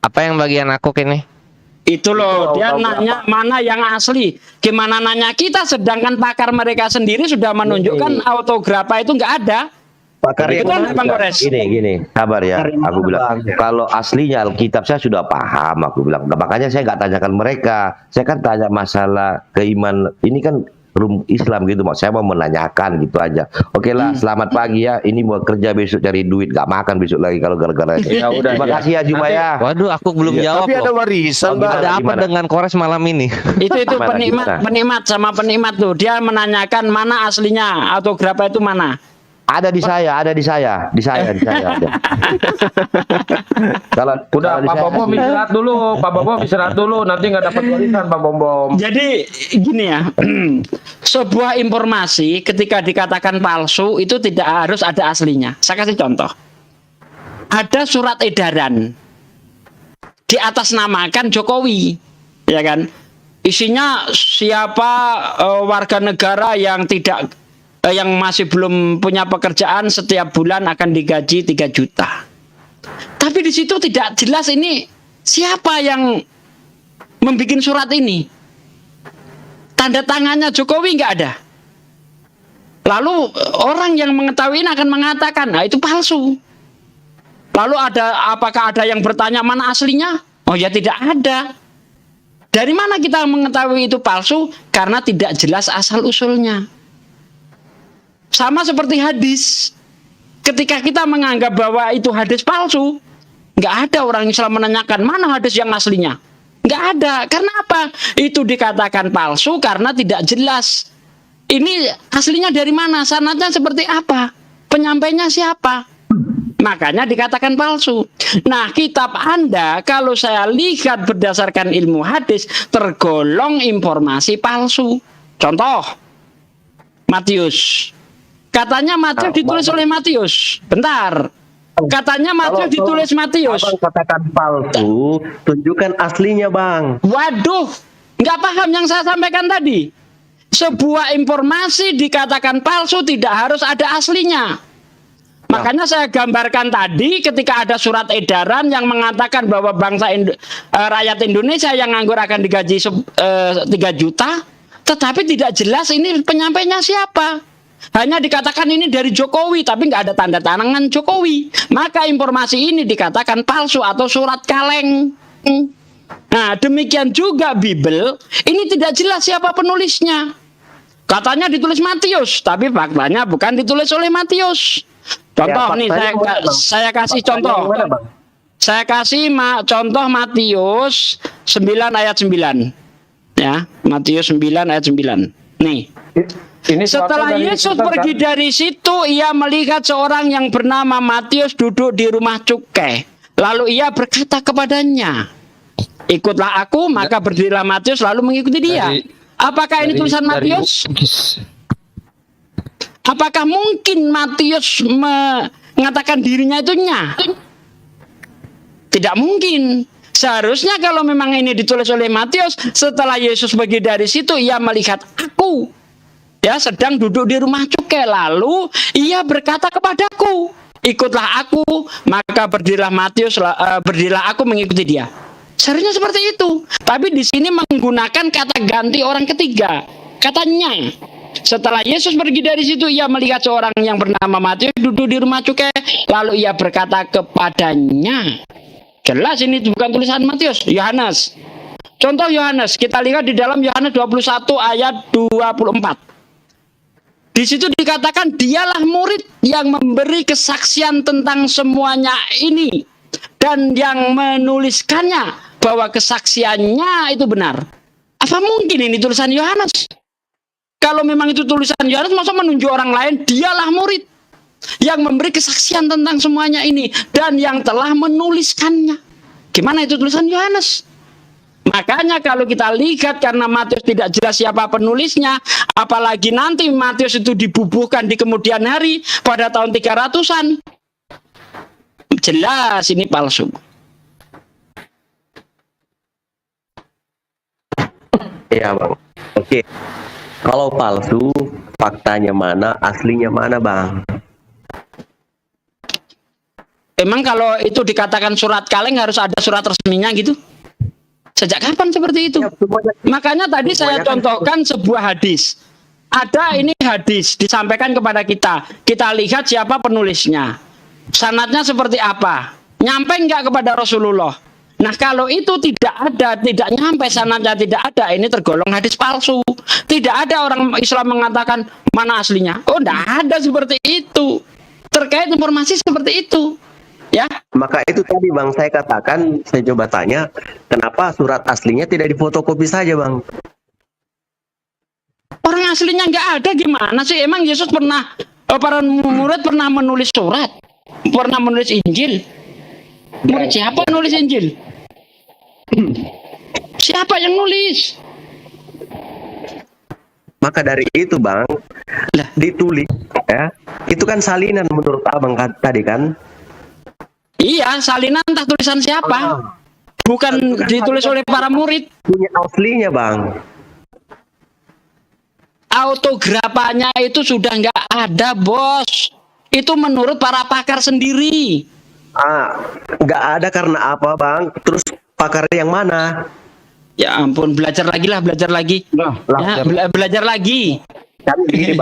Apa yang bagian aku ini? Itu loh, dia autograf. nanya mana yang asli. Gimana nanya kita, sedangkan pakar mereka sendiri sudah menunjukkan autografa itu nggak ada. Pakar yang Betul, mana? Bang Kores? Gini, kabar ya. Aku bilang, kalau aslinya Alkitab saya sudah paham. Aku bilang, nah, makanya saya nggak tanyakan mereka. Saya kan tanya masalah keimanan. Ini kan room Islam gitu, saya mau menanyakan gitu aja. Oke lah, selamat pagi ya. Ini mau kerja besok cari duit, nggak makan besok lagi kalau gara-gara ini. Ya udah, Terima ya. kasih ya Juma ya. Waduh, aku belum jawab Tapi ada loh. warisan, Bang. Ada apa Gimana? dengan Kores malam ini? Itu Gimana, penikmat sama penikmat tuh. Dia menanyakan mana aslinya, autografa itu mana. Ada di saya ada. Kalau Udah, kalau di Pak saya- Bom istirahat dulu. Pak Bom istirahat dulu. Nanti nggak dapat warisan, Pak Bom. Jadi gini ya, sebuah informasi ketika dikatakan palsu itu tidak harus ada aslinya. Saya kasih contoh. Ada surat edaran di atas namakan Jokowi, ya kan? Isinya siapa warga negara yang tidak yang masih belum punya pekerjaan setiap bulan akan digaji 3 juta. Tapi di situ tidak jelas ini siapa yang membuat surat ini. Tanda tangannya Jokowi nggak ada. Lalu orang yang mengetahui ini akan mengatakan, nah itu palsu. Lalu apakah ada yang bertanya mana aslinya? Oh ya tidak ada. Dari mana kita mengetahui itu palsu? Karena tidak jelas asal usulnya. Sama seperti hadis. Ketika kita menganggap bahwa itu hadis palsu, nggak ada orang Islam menanyakan mana hadis yang aslinya. Nggak ada. Karena apa? Itu dikatakan palsu karena tidak jelas. Ini aslinya dari mana? Sanadnya seperti apa? Penyampainya siapa? Makanya dikatakan palsu. Nah, kitab Anda kalau saya lihat berdasarkan ilmu hadis tergolong informasi palsu. Contoh, Matius. Katanya Matius ditulis oleh Matius. Bentar. Katanya Matius ditulis Matius. Abang katakan palsu, tunjukkan aslinya, Bang. Waduh, nggak paham yang saya sampaikan tadi. Sebuah informasi dikatakan palsu tidak harus ada aslinya. Makanya saya gambarkan tadi ketika ada surat edaran yang mengatakan bahwa rakyat Indonesia yang nganggur akan digaji 3 juta, tetapi tidak jelas ini penyampainya siapa. Hanya dikatakan ini dari Jokowi, tapi nggak ada tanda tangan Jokowi. Maka informasi ini dikatakan palsu atau surat kaleng. Nah, demikian juga Bible, ini tidak jelas siapa penulisnya. Katanya ditulis Matius, tapi faktanya bukan ditulis oleh Matius. Contoh Ya, nih, faktanya mana, Bang? saya kasih Faktanya contoh. yang mana, Bang? Saya kasih contoh Matius 9 ayat 9. Ya, Matius 9 ayat 9. Nih. Ini Setelah suatu dari Yesus Kristen, pergi kan? dari situ, ia melihat seorang yang bernama Matius duduk di rumah cukai. Lalu ia berkata kepadanya, ikutlah aku, maka berdirilah Matius lalu mengikuti dia. Apakah ini tulisan Matius? Apakah mungkin Matius mengatakan dirinya itu nya? Tidak mungkin. Seharusnya kalau memang ini ditulis oleh Matius, setelah Yesus pergi dari situ, ia melihat aku. Ya, sedang duduk di rumah cukai. Lalu ia berkata kepadaku, ikutlah aku, maka berdirilah berdirilah aku mengikuti dia. Seharusnya seperti itu. Tapi di sini menggunakan kata ganti orang ketiga, katanya. Setelah Yesus pergi dari situ, ia melihat seorang yang bernama Matius duduk di rumah cukai. Lalu ia berkata kepadanya, jelas ini bukan tulisan Matius, Yohanes. Contoh Yohanes, kita lihat di dalam Yohanes 21 ayat 24. Di situ dikatakan dialah murid yang memberi kesaksian tentang semuanya ini dan yang menuliskannya bahwa kesaksiannya itu benar. Apa mungkin ini tulisan Yohanes? Kalau memang itu tulisan Yohanes, masa menunjuk orang lain? Dialah murid yang memberi kesaksian tentang semuanya ini dan yang telah menuliskannya. Gimana itu tulisan Yohanes? Makanya kalau kita lihat, karena Matius tidak jelas siapa penulisnya, apalagi nanti Matius itu dibubuhkan di kemudian hari pada tahun 300-an, jelas ini palsu. Iya bang. Oke. Kalau palsu, faktanya mana, aslinya mana bang? Emang kalau itu dikatakan surat kaleng harus ada surat resminya gitu? Sejak kapan seperti itu? Ya, Makanya tadi saya contohkan sebuah hadis. Ada ini hadis disampaikan kepada kita. Kita lihat siapa penulisnya. Sanadnya seperti apa? Nyampe enggak kepada Rasulullah? Nah kalau itu tidak ada, tidak nyampe sanadnya tidak ada, ini tergolong hadis palsu. Tidak ada orang Islam mengatakan mana aslinya. Oh, tidak ada seperti itu. Terkait informasi seperti itu. Ya. Maka itu tadi bang, saya katakan, saya coba tanya, kenapa surat aslinya tidak difotokopi saja bang? Orang aslinya nggak ada, gimana sih? Emang Yesus pernah, para murid pernah menulis surat? Pernah menulis Injil? Murid siapa yang nulis Injil? Siapa yang nulis? Maka dari itu bang, ditulis ya, itu kan salinan menurut abang tadi kan? Iya, salinan entah tulisan siapa. Bukan ditulis oleh para murid. Punya aslinya bang. Autografannya itu sudah nggak ada, bos. Itu menurut para pakar sendiri. Nggak ada karena apa bang? Terus pakar yang mana? Ya ampun, belajar lagi lah, belajar lagi. Ya, belajar lagi. Gini,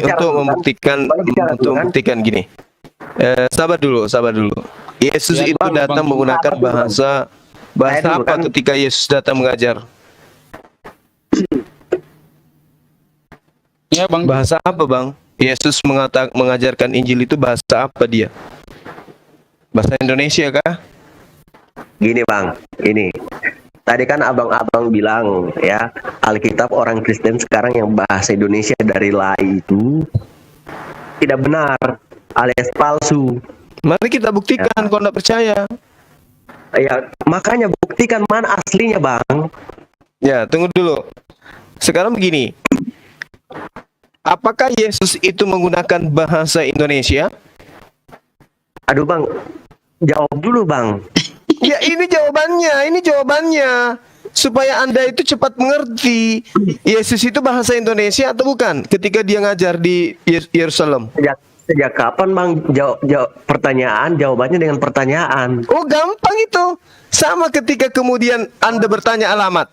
untuk membuktikan gini. Sabar dulu. Yesus itu datang menggunakan bahasa apa ketika Yesus datang mengajar? Ya, Bang. Bahasa apa, Bang? Yesus mengajarkan Injil itu bahasa apa dia? Bahasa Indonesia kah? Gini bang, ini tadi kan abang-abang bilang ya, Alkitab orang Kristen sekarang yang bahasa Indonesia dari lai itu tidak benar alias palsu. Mari kita buktikan kalau tidak percaya. Ya makanya buktikan mana aslinya bang. Ya, tunggu dulu. Sekarang begini. Apakah Yesus itu menggunakan bahasa Indonesia? Aduh bang, jawab dulu bang. Ya ini jawabannya. Supaya Anda itu cepat mengerti. Yesus itu bahasa Indonesia atau bukan? Ketika dia ngajar di Yerusalem. Sejak kapan bang jawab pertanyaan, jawabannya dengan pertanyaan? Oh gampang itu. Sama ketika kemudian Anda bertanya alamat.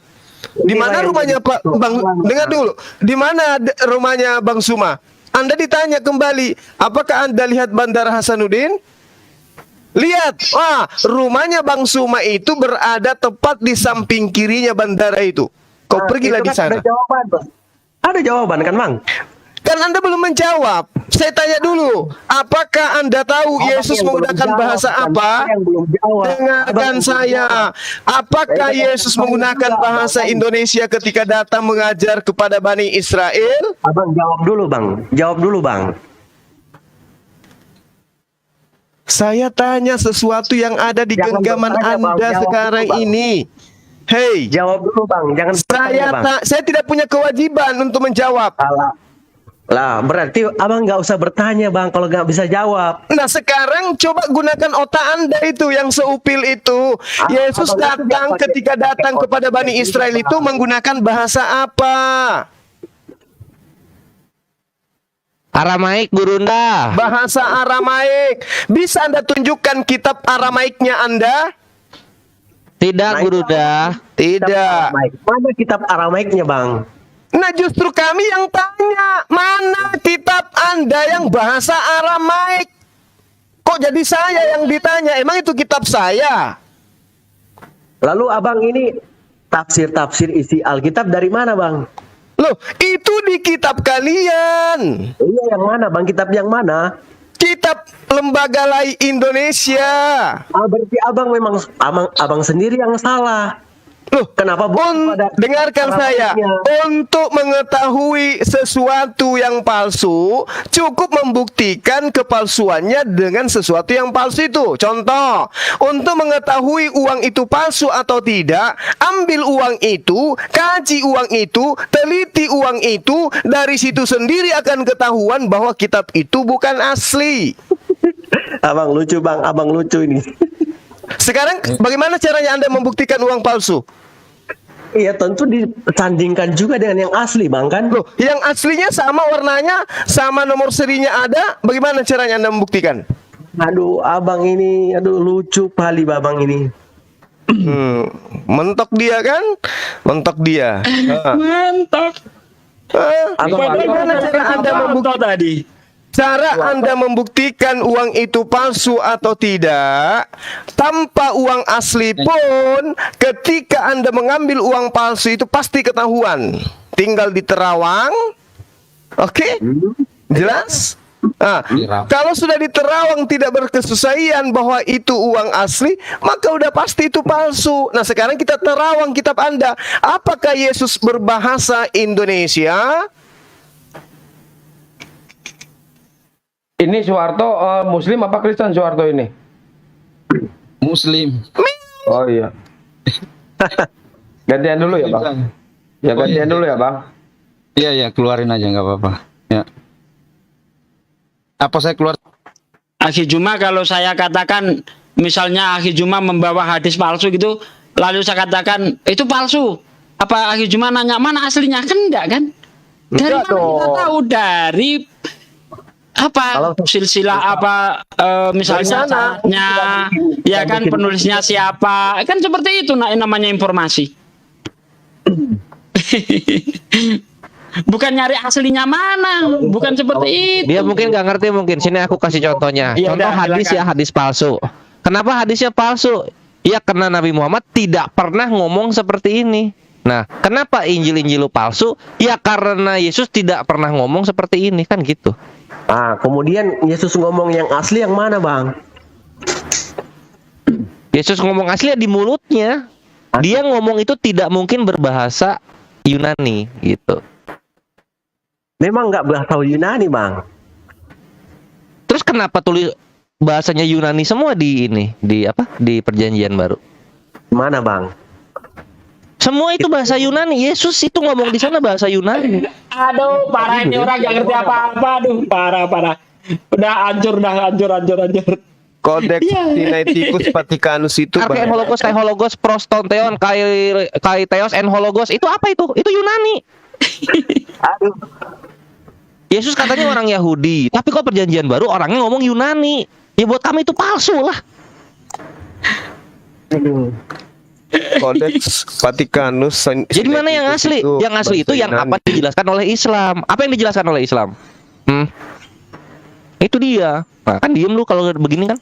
Di mana rumahnya Pak Bang? Dengar dulu. Di mana rumahnya Bang Suma? Anda ditanya kembali, apakah Anda lihat Bandara Hasanuddin? Lihat, rumahnya Bang Suma itu berada tepat di samping kirinya bandara itu. Kau pergilah di sana. Ada jawaban bang. Ada jawaban kan bang? Kan Anda belum menjawab. Saya tanya dulu, apakah Anda tahu Yesus menggunakan bahasa apa? Dengarkan saya. Apakah Yesus menggunakan bahasa Indonesia ketika datang mengajar kepada Bani Israel? Abang jawab dulu bang. Saya tanya sesuatu yang ada di genggaman Anda sekarang ini. Hei, Jawab dulu bang, jangan bertanya, bang. saya tidak punya kewajiban untuk menjawab. Lah, berarti abang nggak usah bertanya bang kalau nggak bisa jawab. Nah sekarang coba gunakan otak Anda itu yang seupil itu. Yesus datang ketika datang kepada Bani Israel itu menggunakan bahasa apa? Aramaik Gurunda. Bahasa Aramaik. Bisa Anda tunjukkan kitab Aramaiknya Anda? Tidak Gurunda. Tidak. Aramaik. Mana kitab Aramaiknya, Bang? Nah, justru kami yang tanya, mana kitab Anda yang bahasa Aramaik? Kok jadi saya yang ditanya? Emang itu kitab saya? Lalu Abang ini tafsir-tafsir isi Alkitab dari mana, Bang? Loh, itu di kitab kalian. Iya, yang mana, Bang? Kitab yang mana? Kitab Lembaga Lai Indonesia. Berarti abang sendiri yang salah. Loh, Kenapa bukan pada dengarkan saya. Aramaiknya? Untuk mengetahui sesuatu yang palsu, cukup membuktikan kepalsuannya dengan sesuatu yang palsu itu. Contoh, untuk mengetahui uang itu palsu atau tidak, ambil uang itu, kaji uang itu, teliti uang itu, dari situ sendiri akan ketahuan bahwa kitab itu bukan asli. Abang lucu, Bang. Abang lucu ini. Sekarang bagaimana caranya Anda membuktikan uang palsu? Iya, tentu disandingkan juga dengan yang asli, Bang, kan? Loh, yang aslinya sama warnanya, sama nomor serinya ada, bagaimana caranya Anda membuktikan? Aduh, Abang ini, lucu kali Babang ini. Mentok dia kan? Mentok dia. Mantap. Bagaimana cara Anda membuktikan tadi? Cara Anda membuktikan uang itu palsu atau tidak tanpa uang asli pun, ketika Anda mengambil uang palsu itu pasti ketahuan. Tinggal diterawang. Oke? Jelas? Nah, kalau sudah diterawang tidak berkesesuaian bahwa itu uang asli, maka udah pasti itu palsu. Nah, sekarang kita terawang kitab Anda. Apakah Yesus berbahasa Indonesia? Ini Soeharto Muslim apa Kristen Soeharto ini? Muslim. Oh iya. Gantian dulu ya Bang. Ya gantian dulu ya Bang. Iya ya, keluarin aja nggak apa-apa. Ya. Apa saya keluar? Akhi Juma, kalau saya katakan misalnya Akhi Juma membawa hadis palsu gitu, lalu saya katakan itu palsu. Apa Akhi Juma nanya mana aslinya? Kan enggak kan? Dari Enggak mana kita dong. tahu? Dari apa silsilah apa misalnya Dari sana. caranya, ya kan, penulisnya siapa, kan seperti itu namanya informasi. Bukan nyari aslinya mana, bukan seperti itu. Dia mungkin nggak ngerti mungkin. Sini aku kasih contohnya. Ya Contoh udah, hadis silakan. ya, hadis palsu. Kenapa hadisnya palsu? Ya karena Nabi Muhammad tidak pernah ngomong seperti ini. Nah, kenapa Injil-Injil lu palsu? Ya karena Yesus tidak pernah ngomong seperti ini, kan gitu. Kemudian Yesus ngomong yang asli yang mana, Bang? Yesus ngomong asli ya di mulutnya. Dia ngomong itu tidak mungkin berbahasa Yunani gitu. Memang nggak bahasa Yunani, Bang. Terus kenapa tulis bahasanya Yunani semua di ini, di apa? Di Perjanjian Baru. Mana, Bang? Semua itu bahasa Yunani. Yesus itu ngomong di sana bahasa Yunani. Aduh, parah ini orang gak ngerti apa-apa. Aduh, parah. Udah hancur. Kodeks Sinaiticus Vaticanus itu Arke enhologos, tehologos, prostonteon, kai theos, enhologos. Itu apa itu? Itu Yunani. Yesus katanya orang Yahudi, tapi kok Perjanjian Baru orangnya ngomong Yunani. Ya buat kami itu palsu lah. Kodeks Vaticanus. Jadi mana yang asli? Yang asli itu yang apa dijelaskan oleh Islam. Apa yang dijelaskan oleh Islam? Itu dia. Nah, kan diem lu kalau begini kan.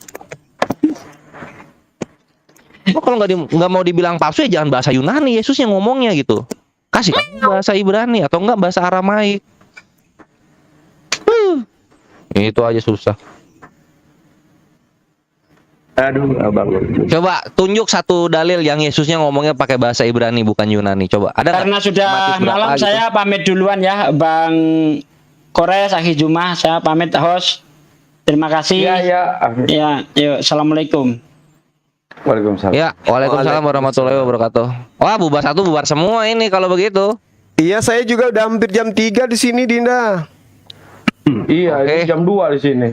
Lu kalau nggak mau dibilang palsu ya jangan bahasa Yunani. Yesus yang ngomongnya gitu. Kasih bahasa Ibrani atau enggak bahasa Aramaik. Itu aja susah. Aduh, Abang. Coba tunjuk satu dalil yang Yesusnya ngomongnya pakai bahasa Ibrani bukan Yunani. Coba ada nggak? Karena sudah Mati berapa malam, gitu? saya pamit duluan ya, Bang Kores, Akhi Juma, saya pamit host. Terima kasih. Ya, yuk, assalamualaikum. Waalaikumsalam. Ya, waalaikumsalam warahmatullahi wabarakatuh. Wah, bubar satu, bubar semua ini kalau begitu. Iya, saya juga udah hampir jam 3 di sini, Dinda. Iya, Oke. ini jam 2 di sini.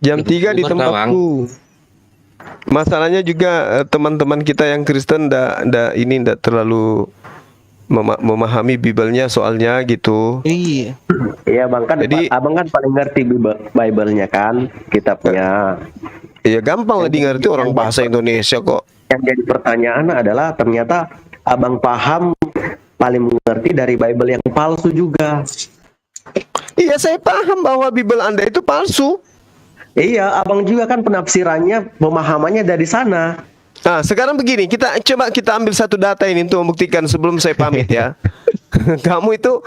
Jam 3 di tempatku. Masalahnya juga teman-teman kita yang Kristen ndak terlalu memahami Bible-nya soalnya gitu. Iya. Iya bang, kan Jadi- abang kan paling ngerti Bible-nya kan, kitabnya. Ya gampang lah di ngerti orang bahasa Indonesia kok. Yang jadi pertanyaan adalah ternyata abang paham paling mengerti dari Bible yang palsu juga. Iya, saya paham bahwa Bible Anda itu palsu. Iya, abang juga kan penafsirannya, pemahamannya dari sana. Nah, sekarang begini, kita ambil satu data ini untuk membuktikan sebelum saya pamit ya. Kamu itu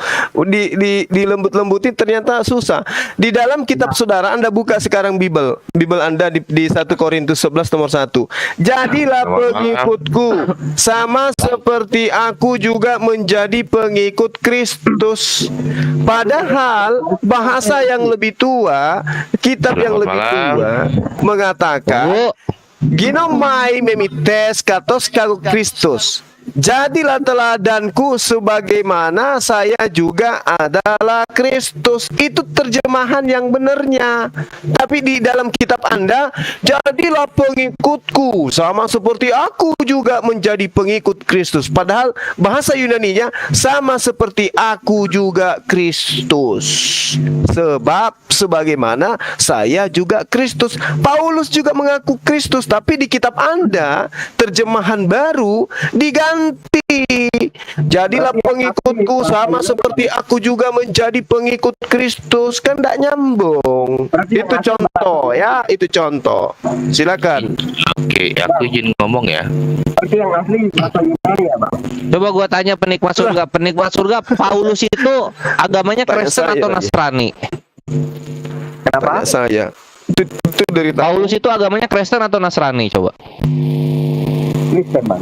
dilembut-lembutin ternyata susah. Di dalam kitab saudara Anda buka sekarang Bible Anda di 1 Korintus 11 nomor 1. Jadilah pengikutku sama seperti aku juga menjadi pengikut Kristus. Padahal bahasa yang lebih tua, kitab yang lebih tua mengatakan Ginomai memites katos kagu Kristus. Jadilah teladanku sebagaimana saya juga adalah Kristus. Itu terjemahan yang benarnya. Tapi di dalam kitab Anda, jadilah pengikutku sama seperti aku juga menjadi pengikut Kristus. Padahal bahasa Yunaninya sama seperti aku juga Kristus. Sebab sebagaimana saya juga Kristus. Paulus juga mengaku Kristus, tapi di kitab Anda terjemahan baru diganti. Jadilah pengikutku sama seperti aku juga menjadi pengikut Kristus. Kan tidak nyambung. Itu contoh ya, itu contoh. Silakan. Oke, aku izin ngomong ya. Berarti yang asli bahasa Yunani ya bang? Coba gua tanya penikmat surga. Penikmat surga Paulus itu agamanya Tanya Kristen saya atau lagi. Nasrani? Kenapa? Tanya saya. Itu dari Paulus itu agamanya Kristen atau Nasrani coba? Kristen bang.